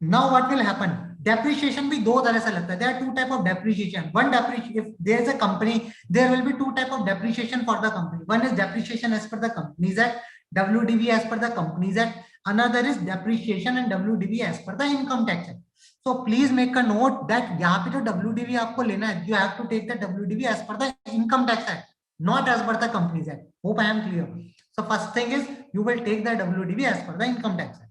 Now what will happen? Depreciation भी दो तरह से लगता है. There are two type of depreciation. One depreciation, if there is a company, there will be two type of depreciation for the company. One is depreciation as per the Companies Act, WDV as per the Companies Act. Another is depreciation and WDV as per the Income Tax Act. So please make a note that यहाँ पे जो WDV आपको लेना है, you have to take the WDV as per the Income Tax Act, not as per the Companies Act. Hope I am clear. So first thing is you will take the WDV as per the Income Tax Act.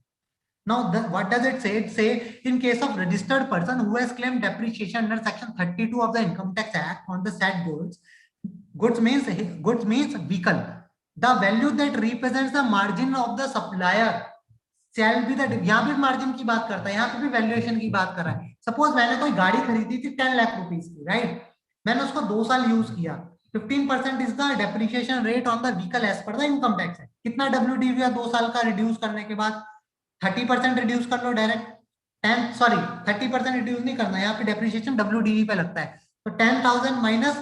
Now, what does it say? It say in case of registered person who has claimed depreciation under section 32 of the Income Tax Act on the said goods. Goods means vehicle. The value that represents the margin of the supplier shall be the. यहाँ भी margin की बात करता है, यहाँ पे भी valuation की बात कर रहा है. Suppose मैंने कोई गाड़ी खरीदी थी 10 लाख रुपीस की, right? मैंने उसको 2 साल यूज किया. 15% is the depreciation rate on the vehicle as per the Income Tax Act. कितना WDV या 2 साल का रिड्यूस करने के बाद 30% रिड्यूस कर लो डायरेक्ट. 30% रिड्यूस नहीं करना, यहाँ पे डेप्रिसिएशन WDV पे लगता है. तो 10,000 माइनस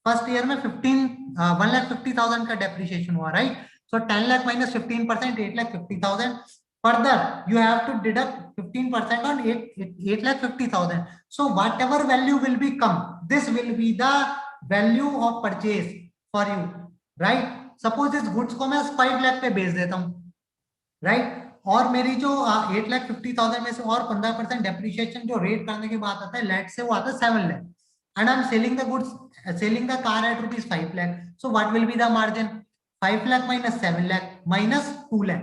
फर्स्ट ईयर में 1,50,000 का डेप्रिसिएशन हुआ, right? So 10 lakh minus 15%, 8,50,000. Further you have to deduct 15% on 8,50,000. So whatever value will be कम, this will be the value of purchase for you, right? Suppose इस गुड्स को मैं 5 लाख पे बेच देता हूँ, राइट? और मेरी जो 8,50,000 में से और 15% डेप्रिसिएशन जो रेट करने के बाद आता है, लेट से वो आता है 7 lakh, and I am selling the goods, selling the car eight rupees 5 lakh. So what will be the margin? 5 lakh minus 7 lakh minus 2 lakh.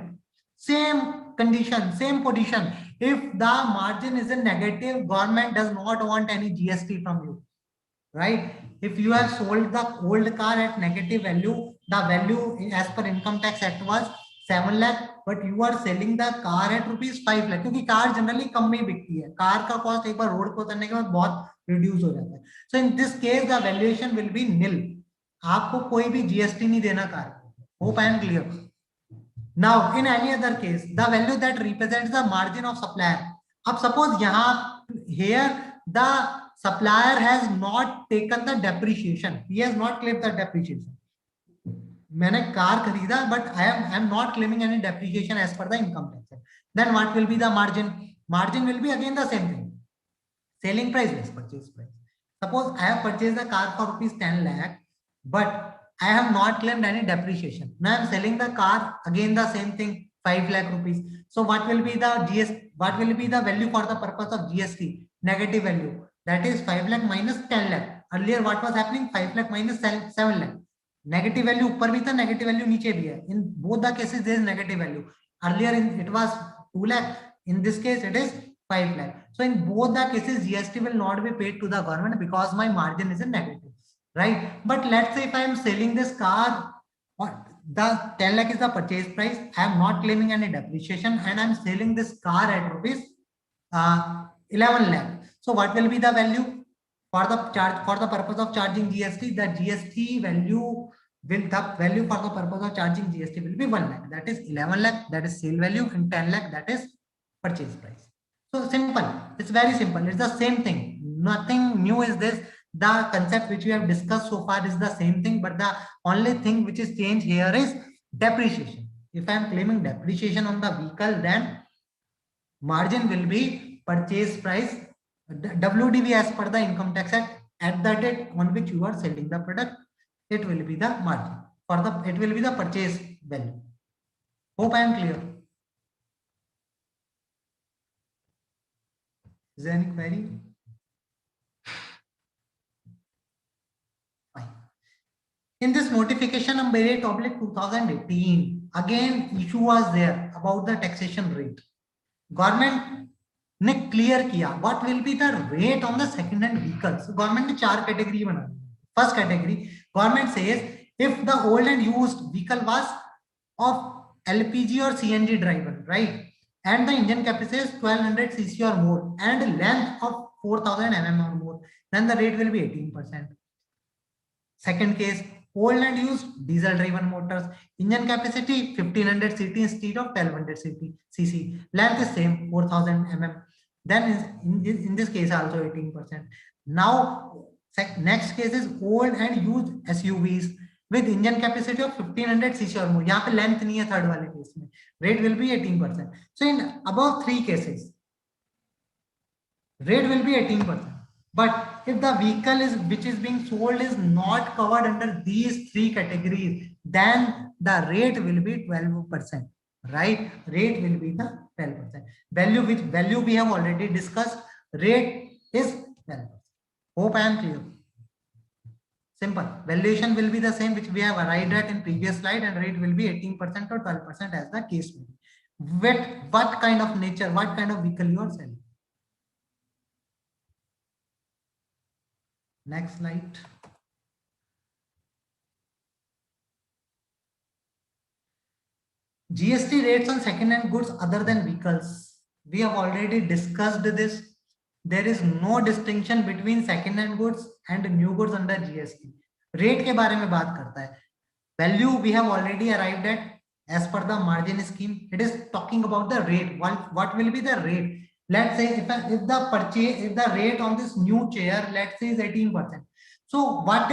Same condition, same position. If the margin is in negative, government does not want any GST from you, right? If you have sold the old car at negative value, the value as per Income Tax Act was 7 lakh, but you are selling the car at rupees 5 lakh, क्योंकि car generally कम में बिकती है. Car का cost एक बार road पे उतरने के बाद बहुत रिड्यूस हो जाता है. So in this case the valuation will be nil. आपको कोई भी GST नहीं देना कार को. Hope I am clear. Now in any other case the value that represents the margin of supplier. अब सपोज यहाँ here the supplier has not taken the depreciation, he has not claimed the depreciation. मैंने car खरीदा but I am not claiming any depreciation as per the Income Tax Act. Then what will be the margin? Margin will be again the same thing, selling price less purchase price. Suppose I have purchased the car for rupees 10 lakh, but I have not claimed any depreciation. Now I am selling the car, again the same thing, 5 lakh rupees. So what will be the GST? What will be the value for the purpose of GST? Negative value. That is 5 lakh minus 10 lakh. Earlier what was happening? 5 lakh minus 7 lakh. Negative value ऊपर भी था, negative value नीचे भी है. In both the cases there is negative value. Earlier it was 2 lakh. In this case it is 5 lakh. So in both the cases GST will not be paid to the government because my margin is in negative, right? But let's say if I am selling this car, the 10 lakh is the purchase price. I am not claiming any depreciation and I am selling this car at rupees 11 lakh. So what will be the value for the charge, for the purpose of charging GST? The GST value will, the value for the purpose of charging GST will be 1 lakh. That is 11 lakh, that is sale value, and 10 lakh, that is purchase price. So simple, it's very simple. It's the same thing. Nothing new is this. The concept which we have discussed so far is the same thing, but the only thing which is changed here is depreciation. If I am claiming depreciation on the vehicle, then margin will be purchase price, WDV as per the Income Tax Act, at the date on which you are selling the product, it will be the margin for the, it will be the purchase value. Hope I am clear. Is there any query? Fine. In this notification number 8/2018, again issue was there about the taxation rate. Government ने clear किया what will be the rate on the second hand vehicles. Government ने 4 category बना. First category, government says if the old and used vehicle was of LPG or CNG driven, right? And the engine capacity is 1200 cc or more and length of 4000 mm or more, then the rate will be 18%. Second case, old and used diesel driven motors, engine capacity 1500 cc instead of 1200 cc, length is same 4000 mm, then in this case also 18%. Now next case is old and used SUVs with engine capacity of 1500 cc or more. यहाँ पे length नहीं है third वाले case में, rate will be 18%. So in above 3 cases, rate will be 18%. But if the vehicle is which is being sold is not covered under these 3 categories, then the rate will be 12%. Right? Rate will be the 12%. Value, which value we have already discussed, rate is 12%. Hope I am clear. Simple. Valuation will be the same which we have arrived at in previous slide, and rate will be 18% or 12% as the case may be. What kind of nature, what kind of vehicle you are selling. Next slide. GST rates on second-hand goods other than vehicles. We have already discussed this. There is no distinction between second-hand goods and new goods under GST. Rate के बारे में बात करता है. Value we have already arrived at as per the margin scheme. It is talking about the rate. What will be the rate? Let's say if the rate on this new chair, let's say is 18%. So what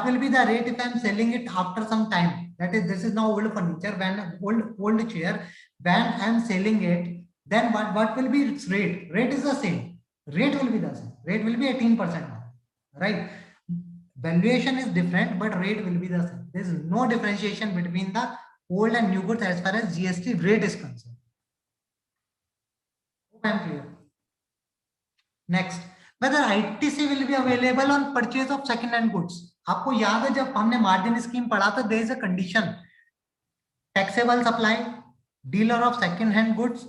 will be the rate if I am selling it after some time? That is, this is now old furniture, when old chair, when I am selling it, then what will be its rate? Rate is the same. Rate will be the same. Rate will be 18%. Right? Valuation is different, but rate will be the same. There is no differentiation between the old and new goods as far as GST rate is concerned. I am clear. Next, whether ITC will be available on purchase of second-hand goods. आपको याद है जब हमने margin scheme पढ़ा था, there is a condition: taxable supply, dealer of second-hand goods,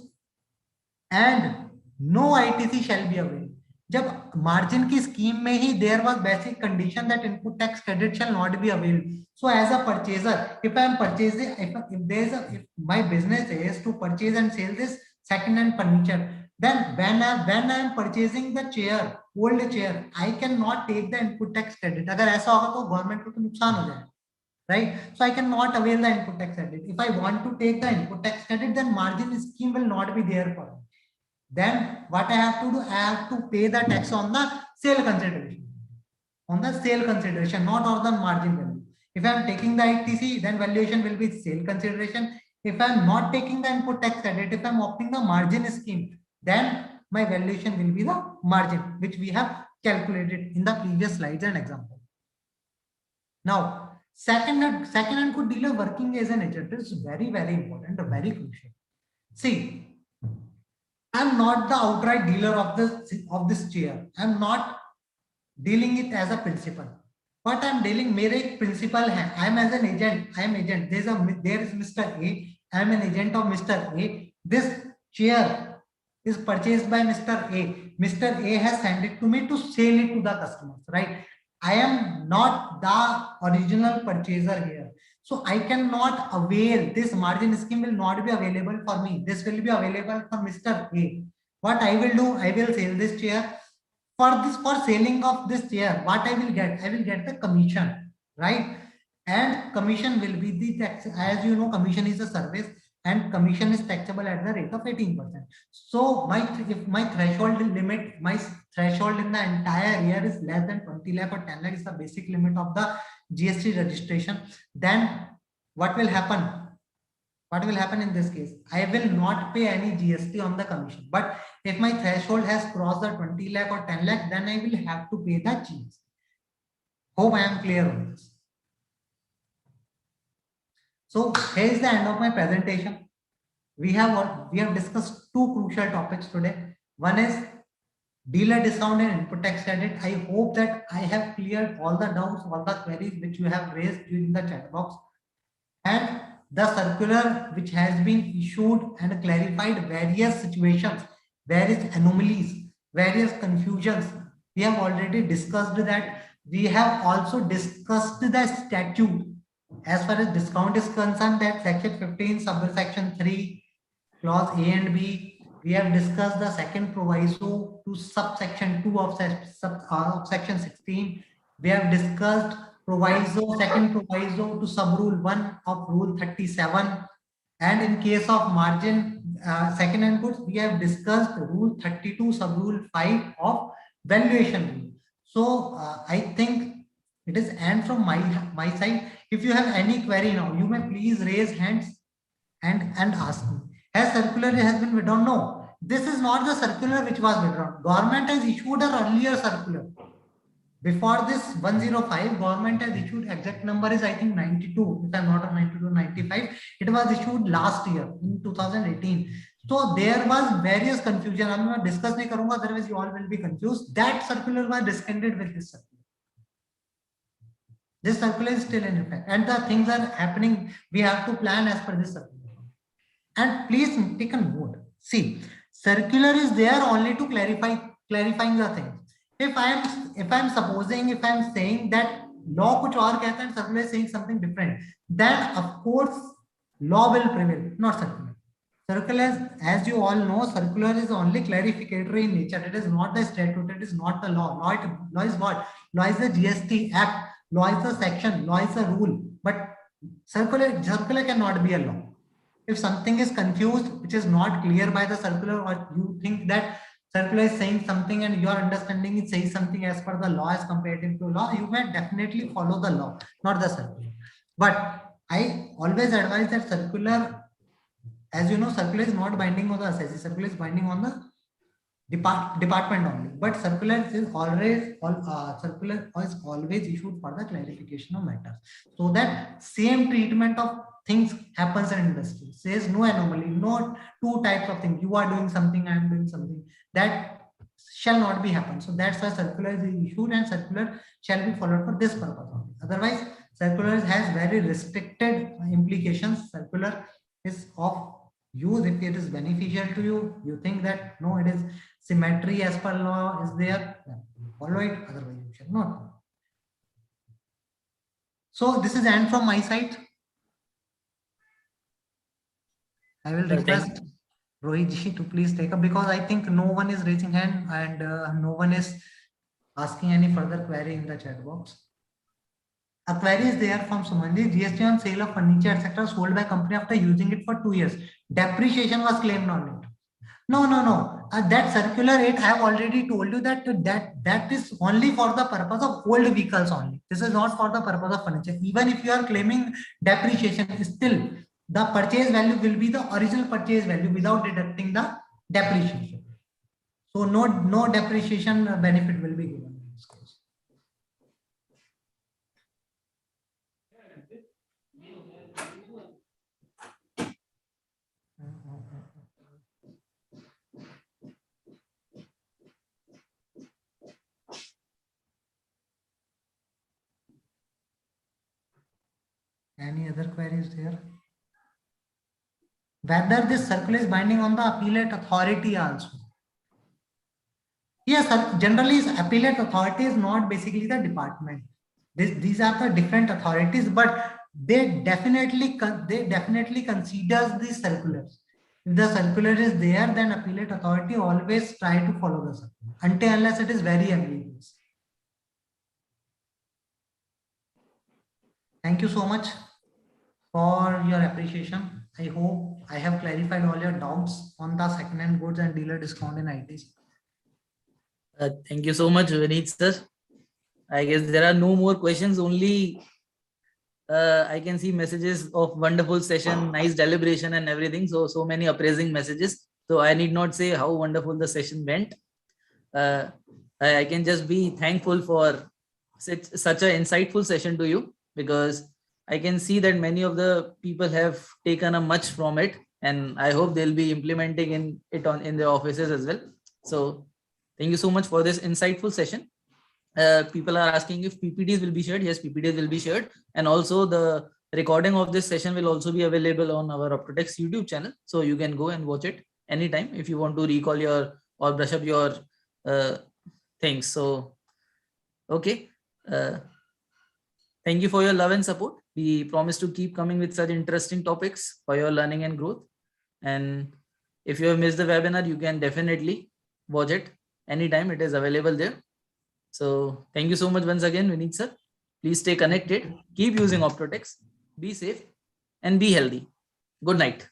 and no ITC shall be available. जब margin की scheme में ही there was basic condition that input tax credit shall not be available. So as a purchaser, if I am purchasing, if my business is to purchase and sell this second-hand furniture, then when I am purchasing the chair, old chair, I cannot take the input tax credit. अगर ऐसा होगा तो government को तो नुकसान हो जाएगा, right? So I cannot avail the input tax credit. If I want to take the input tax credit, then margin scheme will not be there for me. Then what I have to do? I have to pay the tax on the sale consideration. On the sale consideration, not on the margin value. If I am taking the ITC, then valuation will be sale consideration. If I am not taking the input tax credit, if I am opting the margin scheme, then my valuation will be the margin, which we have calculated in the previous slides and example. Now, second-hand good dealer working as an agent is very, very important, very crucial. See, I'm not the outright dealer of this chair. I'm not dealing it as a principal. What I'm dealing, मेरे एक principal है. I'm as an agent. I am agent. There is Mr. A. I'm an agent of Mr. A. This chair is purchased by Mr. A. Mr. A has sent it to me to sell it to the customers, right? I am not the original purchaser here. So I cannot avail, this margin scheme will not be available for me. This will be available for Mr. A. What I will do, I will sell this chair. For selling of this chair, what I will get the commission, right? And commission will be the tax. As you know, commission is a service and commission is taxable at the rate of 18%. So if my threshold limit, my threshold in the entire year is less than 20 lakh or 10 lakh is the basic limit of the GST registration, then what will happen? What will happen in this case? I will not pay any GST on the commission. But if my threshold has crossed the 20 lakh or 10 lakh, then I will have to pay the GST. Hope I am clear on this. So here is the end of my presentation. We have discussed two crucial topics today. One is dealer discount and input tax credit. I hope that I have cleared all the doubts, all the queries which you have raised during the chat box. And the circular which has been issued and clarified various situations, various anomalies, various confusions. We have already discussed that. We have also discussed the statute as far as discount is concerned, that section 15 subsection 3 clause A and B. We have discussed the second proviso to subsection 2 of section 16. We have discussed second proviso to subrule 1 of rule 37. And in case of margin second inputs, we have discussed rule 32 subrule 5 of valuation rule. So I think it is end from my side. If you have any query now, you may please raise hands and ask me. Has circular has been withdrawn? No, this is not the circular which was withdrawn. Government has issued an earlier circular. Before this 105, government has issued, exact number is I think 92, if I'm not wrong, 92, 95. It was issued last year in 2018. So there was various confusion. I'm not discussing, otherwise you all will be confused. That circular was discontinued with this circular. This circular is still in effect, and the things are happening. We have to plan as per this circular. And please take a note. See, circular is there only to clarifying the things. If I'm saying that law kuch aur kehta and circular is saying something different, then of course law will prevail, not circular. Circular, as you all know, circular is only clarificatory in nature. It is not the statute. It is not the law. Law is what? Law is the GST Act. Law is the section. Law is the rule. But circular cannot be a law. If something is confused, which is not clear by the circular, or you think that circular is saying something and your understanding is saying something as per the law as comparative to law, you may definitely follow the law, not the circular. But I always advise that circular, as you know, circular is not binding on the assessee. Circular is binding on the department only. But circular is always issued for the clarification of matters, so that same treatment of things happens in industry. Says no anomaly, no two types of things. You are doing something, I am doing something. That shall not be happen. So that's why circular is issued, and circular shall be followed for this purpose only. Otherwise, circular has very restricted implications. Circular is of use if it is beneficial to you. You think that no, it is symmetry as per law is there, follow it. Otherwise, you shall not. So this is end from my side. I will request Rohit ji to please take up, because I think no one is raising hand and no one is asking any further query in the chat box. A query is there from Sumanji. GST on sale of furniture etc. sold by company after using it for 2 years. Depreciation was claimed on it. No. That circular rate, I have already told you that is only for the purpose of old vehicles only. This is not for the purpose of furniture. Even if you are claiming depreciation, still the purchase value will be the original purchase value without deducting the depreciation. So no depreciation benefit will be given in this case. Any other queries there? Whether this circular is binding on the appellate authority also. Yes, generally appellate authority is not basically the department. These are the different authorities, but they definitely considers these circulars. If the circular is there, then appellate authority always try to follow the circular unless it is very ambiguous. Thank you so much for your appreciation. I hope I have clarified all your doubts on the second-hand goods and dealer discount in ITs. Thank you so much, Vineet sir. I guess there are no more questions. Only I can see messages of wonderful session, nice deliberation and everything. So many appraising messages. So I need not say how wonderful the session went. I can just be thankful for such an insightful session to you, because I can see that many of the people have taken a much from it, and I hope they'll be implementing in their offices as well. So thank you so much for this insightful session. People are asking if PPTs will be shared. Yes, PPTs will be shared, and also the recording of this session will also be available on our Optotax YouTube channel, so you can go and watch it anytime if you want to recall your or brush up your things. So okay, thank you for your love and support. We promise to keep coming with such interesting topics for your learning and growth. And if you have missed the webinar, you can definitely watch it anytime. It is available there. So thank you so much once again, Vineet sir. Please stay connected, keep using Optotax, be safe and be healthy. Good night.